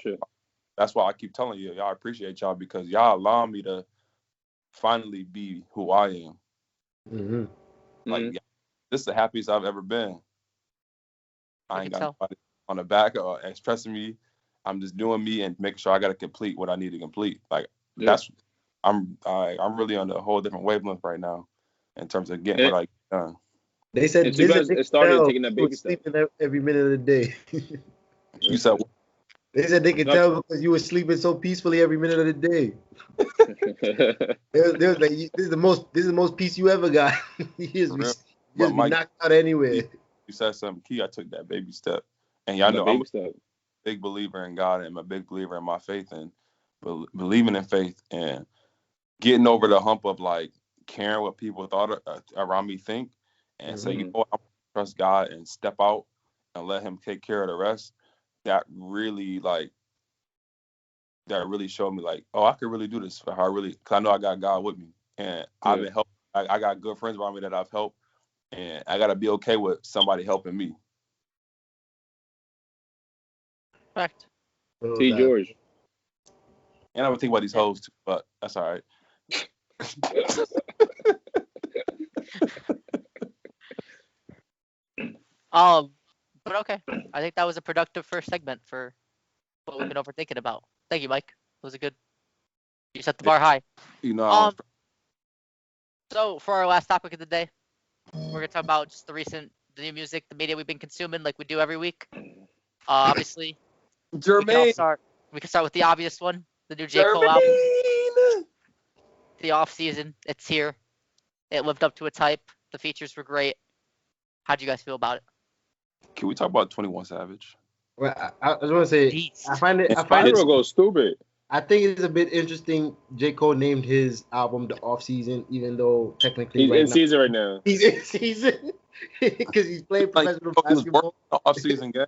that's why I keep telling you, y'all appreciate y'all because y'all allow me to finally be who I am. Mm-hmm. Like, this is the happiest I've ever been. I ain't got nobody on the back or expressing me. I'm just doing me and making sure I got to complete what I need to complete. Like I'm really on a whole different wavelength right now in terms of getting what I get done. They said you guys started taking that baby step every minute of the day. You said what? They said they could tell because you were sleeping so peacefully every minute of the day. They was like, this is the most peace you ever got. You just be knocked out anywhere. You said something key. I took that baby step, and y'all know I'm a big believer in God, and I'm a big believer in my faith, and believing in faith, and getting over the hump of like caring what people thought around me think, and say, you know what, I'm gonna trust God and step out and let Him take care of the rest. That really showed me like, oh, I could really do this. Because I know I got God with me, and I've been helping. I got good friends around me that I've helped, and I gotta be okay with somebody helping me. Correct. T. George. And I would think about these hoes too, but that's all right. But okay. I think that was a productive first segment for what we've been overthinking about. Thank you, Mike. It was you set the bar high. You know. So for our last topic of the day, we're gonna talk about just the new music, the media we've been consuming, like we do every week. Obviously, Jermaine. We can start with the obvious one, the new J. Cole album. The off season, it's here. It lived up to its hype. The features were great. How'd you guys feel about it? Can we talk about 21 Savage? Well, I just want to say, I find it go stupid. I think it's a bit interesting. J. Cole named his album the off season, even though technically he's in season right now. He's in season because he's playing professional basketball. Off season game.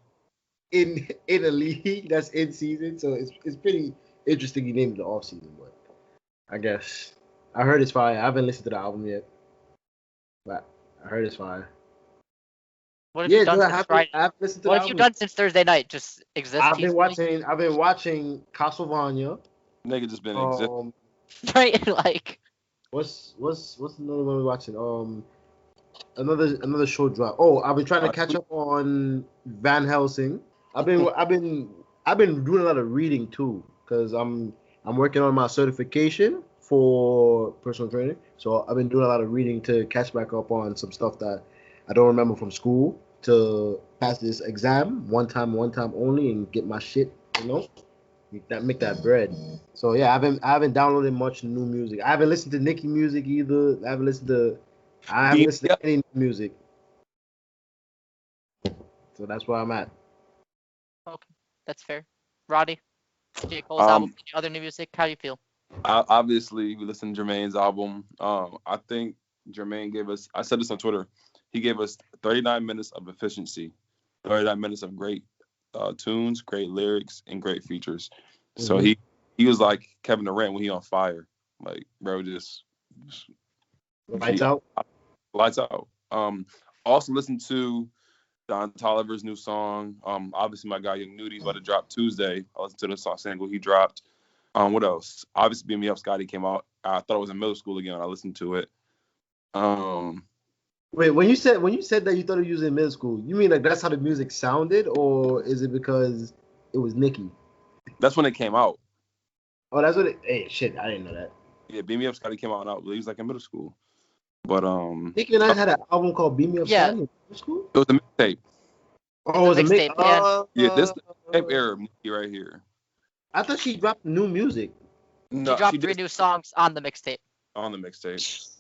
In a league that's in season, so it's pretty interesting. He named it the off season, but I guess I heard it's fire. I haven't listened to the album yet, but I heard it's fire. What have you done since Friday? What have you done since Thursday night? Just exist. I've been watching Castlevania. Nigga just been existing. Right, like. What's another one we're watching? Another show drop. Oh, I've been trying to catch up on Van Helsing. I've been doing a lot of reading too, because I'm working on my certification for personal training. So I've been doing a lot of reading to catch back up on some stuff that I don't remember from school to pass this exam one time only and get my shit, make that bread. So yeah, I haven't downloaded much new music. I haven't listened to Nicki music either. I haven't listened to any new music. So that's where I'm at. Okay, that's fair. Roddy, J. Cole's album, other new music, how do you feel? Obviously, we listened to Jermaine's album. I think Jermaine gave us, I said this on Twitter, he gave us 39 minutes of efficiency, 39 minutes of great tunes, great lyrics, and great features. Mm-hmm. So he was like Kevin Durant when he on fire. Like, bro, just lights out. Lights out. Also listen to Don Toliver's new song. Obviously my guy Young Nudy's about to drop Tuesday. I listened to the song single he dropped. What else? Obviously Beam Me Up Scotty came out. I thought it was in middle school again when I listened to it. Wait, when you said that you thought it was in middle school, you mean like that's how the music sounded, or is it because it was Nicki? That's when it came out. Oh, that's what it. Hey, shit, I didn't know that. Yeah, Beam Me Up Scotty came out, and I believe it was like in middle school. But Nicki and I had an album called "Beam Me Up" Scotty in middle school. It was a mixtape. Oh, it was a mixtape. Yeah, this tape era of Nicki right here. I thought she dropped new music. No, she dropped 3 new songs on the mixtape. On the mixtape.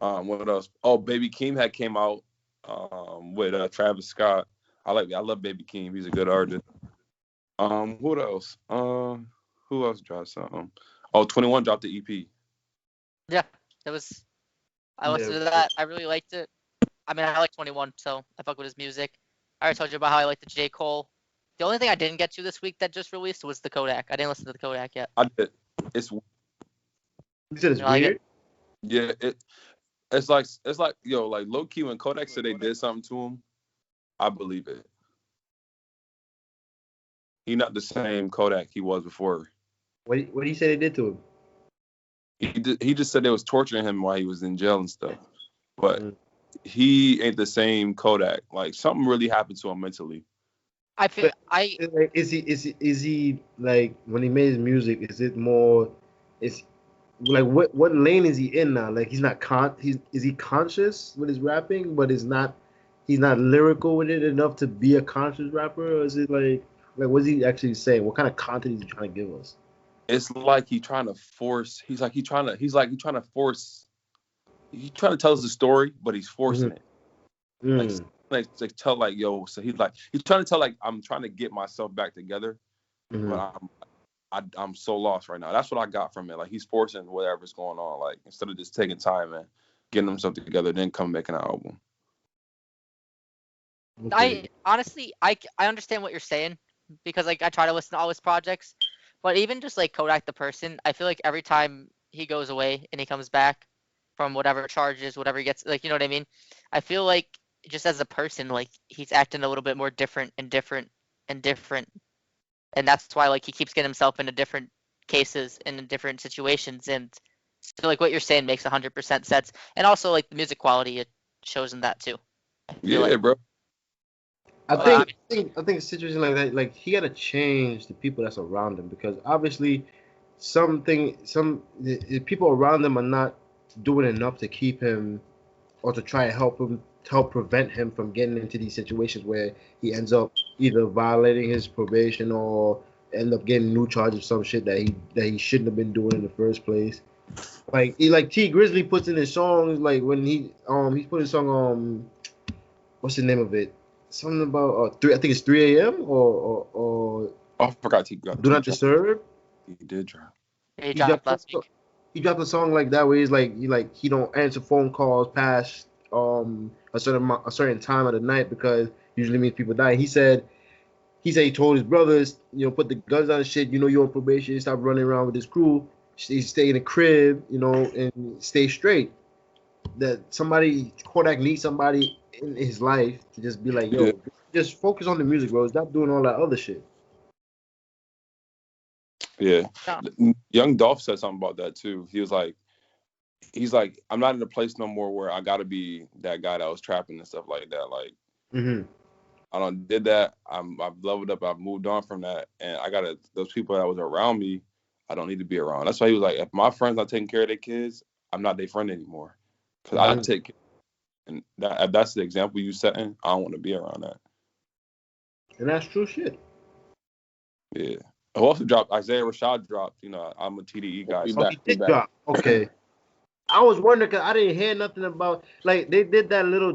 What else? Oh, Baby Keem had came out with Travis Scott. I love Baby Keem. He's a good artist. What else? Who else dropped something? Oh, 21 dropped the EP. Yeah, it was. I listened to that. I really liked it. I mean, I like 21, so I fuck with his music. I already told you about how I like the J. Cole. The only thing I didn't get to this week that just released was the Kodak. I didn't listen to the Kodak yet. I did. It's. You said it's weird. Yeah, it's like yo, like low key when Kodak said they did something to him, I believe it. He not the same Kodak he was before. What did he say they did to him? He just said they was torturing him while he was in jail and stuff. But he ain't the same Kodak. Like something really happened to him mentally. Is he like when he made his music? Is it more? Is like what lane is he in now? Like he's not is he conscious with his rapping, but he's not lyrical with it enough to be a conscious rapper, or is it like what's he actually saying? What kind of content is he trying to give us? It's like he's trying to force. He's trying to force. He's trying to tell us a story, but he's forcing it. Like tell like yo. So he's trying to tell like I'm trying to get myself back together, but I'm so lost right now. That's what I got from it. Like he's forcing whatever's going on. Like instead of just taking time and getting himself together, then come making an album. Okay. I understand what you're saying because like I try to listen to all his projects, but even just like Kodak the person, I feel like every time he goes away and he comes back from whatever charges, whatever he gets, like you know what I mean. I feel like just as a person, like he's acting a little bit more different, and that's why like he keeps getting himself into different cases and in different situations, and so like what you're saying makes 100% sense, and also like the music quality it shows in that too. Yeah, bro. I think a situation like that, like he gotta change the people that's around him because obviously the people around him are not doing enough to keep him or to try to help prevent him from getting into these situations where he ends up either violating his probation or end up getting new charges of some shit that he shouldn't have been doing in the first place. Like T Grizzly puts in his songs, like when he's put his song what's the name of it? Something about I think it's 3 a.m. or I forgot he got Do Not Disturb. He did drop. He dropped last week. He dropped a song like that where he's like he don't answer phone calls past a certain time of the night because usually means people die. He said he told his brothers, put the guns on shit. You're on probation. Stop running around with his crew. Stay in the crib, and stay straight. That Kodak needs somebody in his life to just be like, yo, just focus on the music, bro. Stop doing all that other shit. Yeah. Young Dolph said something about that too. He's like, I'm not in a place no more where I gotta be that guy that was trapping and stuff like that. Like, I done did that. I've leveled up. I've moved on from that, and those people that was around me, I don't need to be around. That's why he was like, if my friends not taking care of their kids, I'm not their friend anymore. Because I take care. And if that's the example you setting, I don't want to be around that. And that's true shit. Yeah. Who also dropped? Isaiah Rashad dropped. I'm a TDE guy. So he did drop. Okay. I was wondering because I didn't hear nothing about like they did that little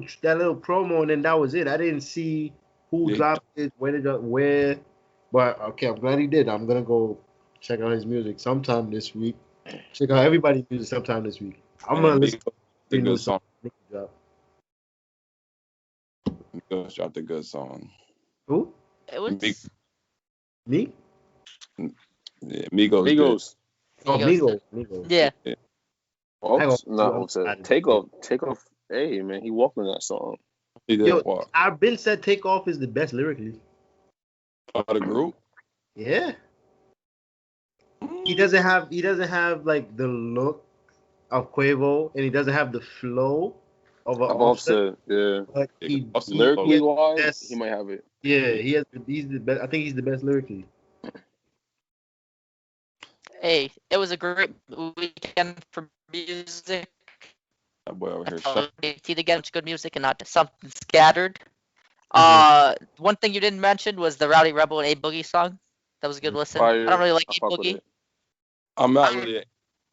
promo and then that was it. I didn't see who dropped it, where. But okay, I'm glad he did. I'm gonna go check out his music sometime this week. Check out everybody's music sometime this week. I'm gonna listen to the new song. Migos dropped a good song. Who? It was me. Yeah, Migos. Oh, Migos. Yeah. Oh, Takeoff. Hey man, he walked on that song. He did walk. I've been said Takeoff is the best lyrically. The group? Yeah. he doesn't have like the look of Quavo, and he doesn't have the flow of an Offset. Yeah. But lyrically wise, he might have it. Yeah, he's the best. I think he's the best lyrically. Hey, it was a great weekend for music. That boy over here. To get good music and not just something scattered. One thing you didn't mention was the Rowdy Rebel and A Boogie song. That was a good listen. I don't really like A Boogie. I'm not really a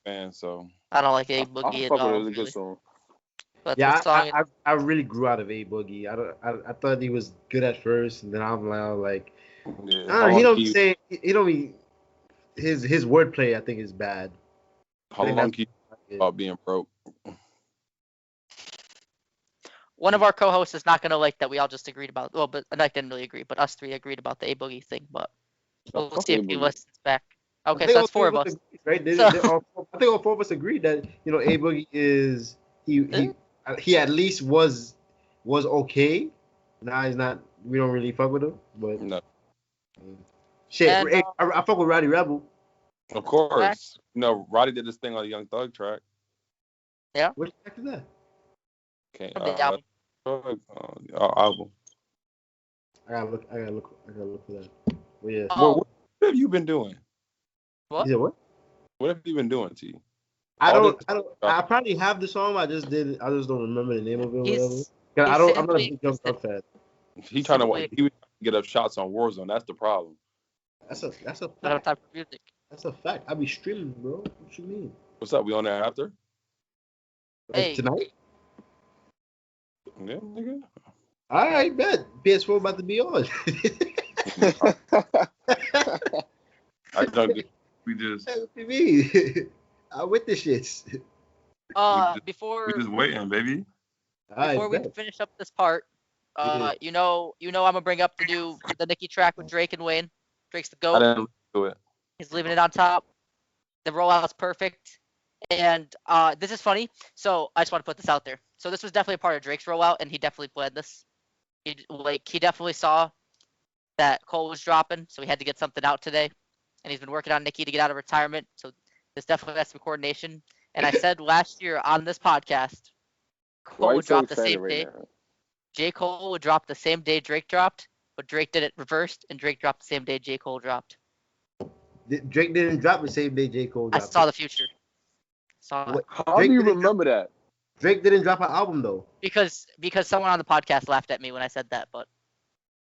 fan, so I don't like A Boogie at all. It was a good song. But yeah, I really grew out of A Boogie. I thought he was good at first, and then I'm like, he don't say he don't be his wordplay. I think is bad. How long keep about being broke? One of our co-hosts is not gonna like that we all just agreed about. Well, but I didn't really agree, but us three agreed about the A Boogie thing. But we'll see if he listens back. Okay, so that's four of us. Right? I think all four of us agreed that A Boogie is he at least was okay. Now he's not. We don't really fuck with him, but no. Shit, and, I fuck with Roddy Rebel. Of course, no. Roddy did this thing on the Young Thug track. Yeah. Which track is that? Okay. Album. Album. I gotta look for that. Well, yeah. What have you been doing? What? You said what? What have you been doing, T? I probably have the song. I just don't remember the name of it or whatever. I'm not a big Young Thug fan. He trying to get up shots on Warzone. That's the problem. That's a fact. Type of music. That's a fact. I be streaming, bro. What you mean? What's up? We on there after? Hey. Tonight? Yeah, nigga. All right, bet. PS4 about to be on. I don't get. We just. What you mean? I'm with the shits. Before we just waiting, baby. Before we finish up this part, you know, I'm gonna bring up the Nicki track with Drake and Wayne. Drake's the GOAT. I didn't do it. He's leaving it on top. The rollout's perfect. And this is funny. So I just want to put this out there. So this was definitely a part of Drake's rollout, and he definitely planned this. He definitely saw that Cole was dropping, so he had to get something out today. And he's been working on Nicki to get out of retirement. So this definitely has some coordination. And I said last year on this podcast, Cole would drop the same day. J. Cole would drop the same day Drake dropped, but Drake did it reversed, and Drake dropped the same day J. Cole dropped. Drake didn't drop the same day J. Cole dropped. I saw the future. How do you remember that? Drake didn't drop an album though. Because someone on the podcast laughed at me when I said that, but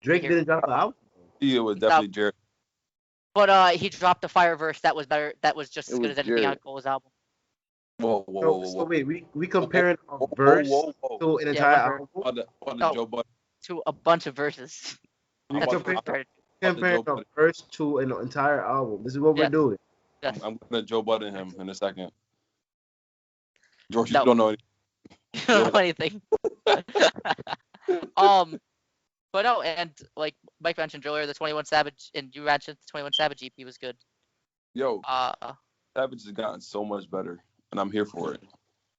Drake didn't drop an album. Yeah, it was definitely Jared. But he dropped a fire verse that was better. That was just as good as anything on Cole's album. Whoa. So wait, we comparing a verse to an entire album? Joe Budden. To a bunch of verses. Comparing a verse to an entire album. This is what we're doing. Yes. I'm gonna Joe Budden him in a second. George, you don't know anything. You don't know anything. But no, and like Mike mentioned earlier, the 21 Savage, and you mentioned the 21 Savage EP was good. Yo, Savage has gotten so much better, and I'm here for it.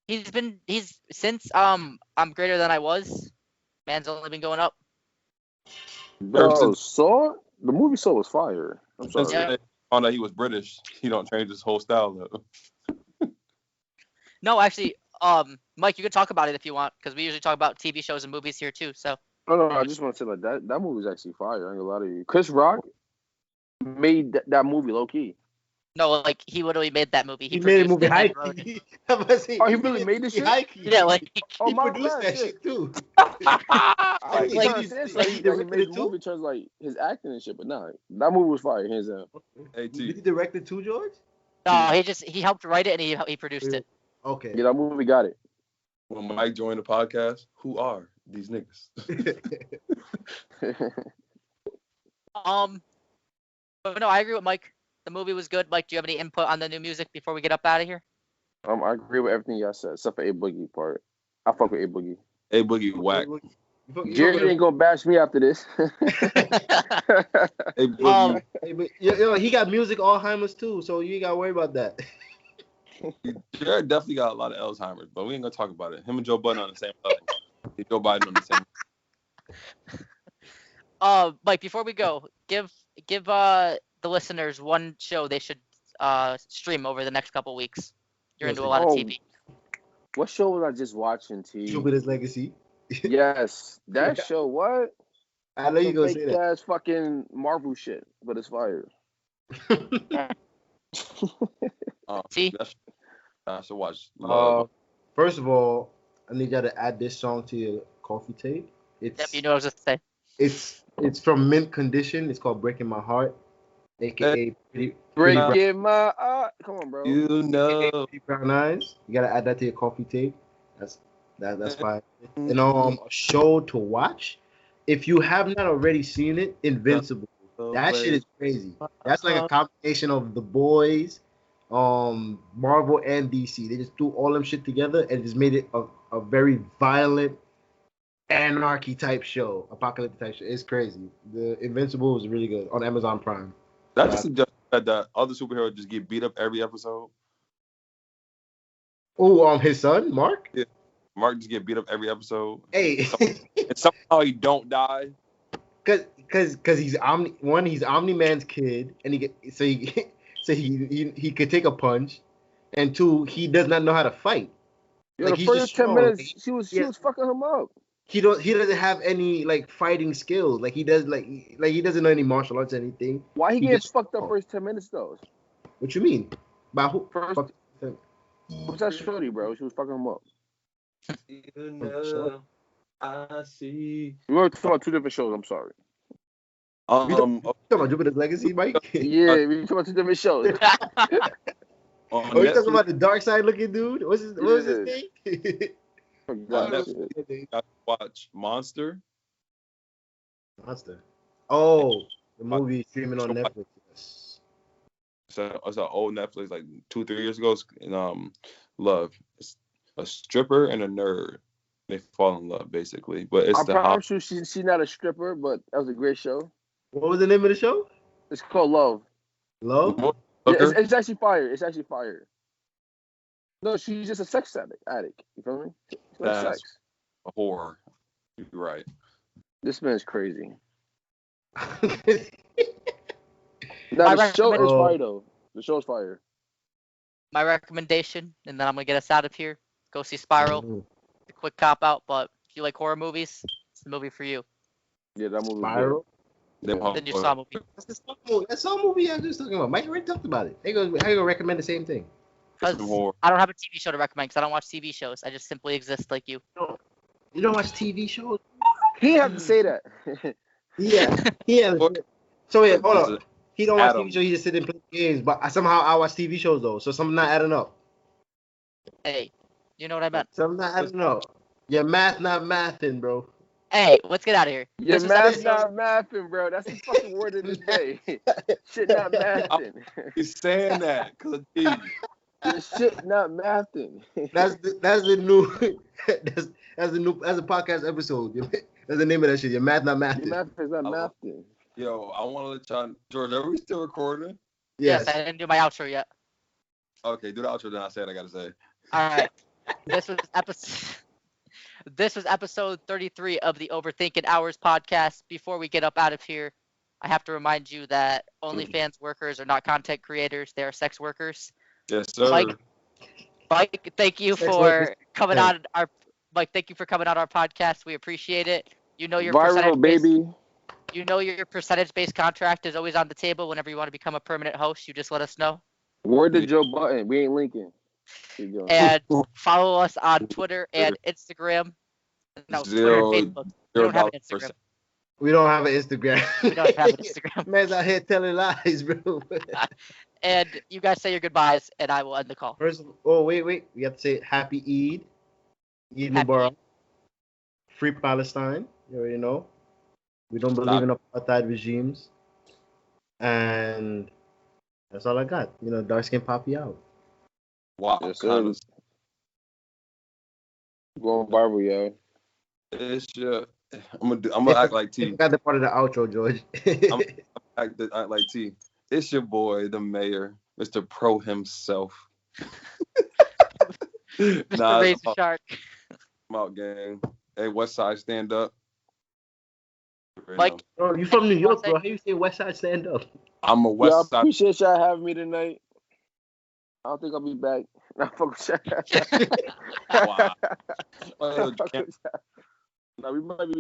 He's since I'm Greater Than I Was, man's only been going up. Bro, Saw? The movie Saw was fire. I'm sorry. Since found out he was British, he don't change his whole style though. No, actually, Mike, you can talk about it if you want, because we usually talk about TV shows and movies here too. So. No, I just want to say like that movie is actually fire. I ain't gonna lie to you. Chris Rock made that movie low key. No, like he literally made that movie. He made a movie high key. Oh, he really made this shit? High key. Yeah, like he produced that shit too. He made the movie in terms of like his acting and shit, but nah, that movie was fire. Hands down. Hey, Did he direct it too, George? No, he helped write it and he produced it. Okay. Yeah, that movie got it. When Mike joined the podcast, who are these niggas? But no, I agree with Mike. The movie was good. Mike, do you have any input on the new music before we get up out of here? I agree with everything y'all said, except for A Boogie part. I fuck with A Boogie. A Boogie whack. Jerry ain't gonna bash me after this. A Boogie. He got music Alzheimer's too, so you ain't gotta worry about that. Jared definitely got a lot of Alzheimer's, but we ain't gonna talk about it. Him and Joe Budden on the same level. Joe Biden on the same. Mike, before we go, give the listeners one show they should stream over the next couple weeks. You're into a lot of TV. What show was I just watching, T? Jupiter's Legacy. Yes, that show. What? I know you gonna say that. That's fucking Marvel shit, but it's fire. See? I should watch. First of all, I need y'all to add this song to your coffee tape. Yep, you know what I was just saying. It's from Mint Condition. It's called Breaking My Heart, aka Breaking My Heart. Come on, bro. You know. Pretty Brown Eyes. You gotta add that to your coffee tape. That's fine. And a show to watch. If you have not already seen it, Invincible. That shit is crazy. That's like a combination of The Boys, Marvel and DC. They just threw all them shit together and just made it a very violent anarchy type show, apocalyptic type show. It's crazy. The Invincible is really good on Amazon Prime. That's just that the other superhero just get beat up every episode. Oh, his son, Mark? Yeah. Mark just get beat up every episode. Hey. And somehow he don't die. Cause he's Omni-Man's kid, and he could take a punch, and two, he does not know how to fight. Yeah, like, the first 10 minutes, she was fucking him up. He doesn't have any like fighting skills. Like he doesn't know any martial arts or anything. Why he gets fucked up first 10 minutes though? What you mean? By who? What's that shorty, bro? She was fucking him up. You know, I see. We were talking about two different shows. I'm sorry. You talking about Jupiter's Legacy, Mike? Yeah, we talking about two different shows. You talking about the dark side looking dude? What was his name? I watch Monster. Oh, the movie streaming on Netflix. Yes. So it's an old Netflix, like 2-3 years ago. And Love. It's a stripper and a nerd. They fall in love, basically. But it's I'm sure she's not a stripper, but that was a great show. What was the name of the show? It's called Love. Love? Yeah, it's actually fire. It's actually fire. No, she's just a sex addict. You feel me? That's sex. A horror. You're right. This man's crazy. Now, the show is fire, though. The show's fire. My recommendation, and then I'm going to get us out of here. Go see Spiral. A quick cop-out, but if you like horror movies, it's the movie for you. Yeah, that movie. Spiral? Then you saw movie. That's the movie I was just talking about. Mike already talked about it. How you gonna recommend the same thing? Because I don't have a TV show to recommend because I don't watch TV shows. I just simply exist like you. You don't watch TV shows? He have to say that. Yeah. So wait, hold on. He don't watch TV shows. He just sit and play games. But somehow I watch TV shows though. So something not adding up. Hey, you know what I meant? Something not adding up. Your math not mathing, bro. Hey, let's get out of here. Your math not mathing, bro. That's the fucking word of the day. Shit not mathing. He's saying that because of TV. Your shit not mathing. That's the new that's a podcast episode. That's the name of that shit. Your math not mathing. Your math is not mathing. Yo, I want to let y'all. George, are we still recording? Yes, I didn't do my outro yet. Okay, do the outro. Then I say what I gotta say. All right. This was episode 33 of the Overthinking Hours podcast. Before we get up out of here, I have to remind you that OnlyFans workers are not content creators; they are sex workers. Yes, sir. Mike, thank you for coming on our. Mike, thank you for coming on our podcast. We appreciate it. You know your viral baby. You know your percentage-based contract is always on the table. Whenever you want to become a permanent host, you just let us know. Word to Joe Budden. We ain't linking. And follow us on Twitter and Instagram. No, Twitter and Facebook. We don't have an Instagram. We don't have an Instagram. We don't have an Instagram. Man's out here telling lies, bro. And you guys say your goodbyes, and I will end the call. First, wait. We have to say Happy Eid. Eid Mubarak. Free Palestine. You already know. We don't believe in apartheid regimes. And that's all I got. You know, dark skin poppy out. Wow. Yes, sir. Going viral, yo. It's I'm gonna act like T. I got the part of the outro, George. I'm act like T. It's your boy, the mayor, Mr. Pro himself. Mr. Razor Shark. I'm out, gang. Hey, West Side, stand up. Mike, bro, you from New York, bro? How you say West Side stand up? I'm a West Side. I appreciate y'all having me tonight. I don't think I'll be back. Nah, fuck with Shaq. Wow. No, we might be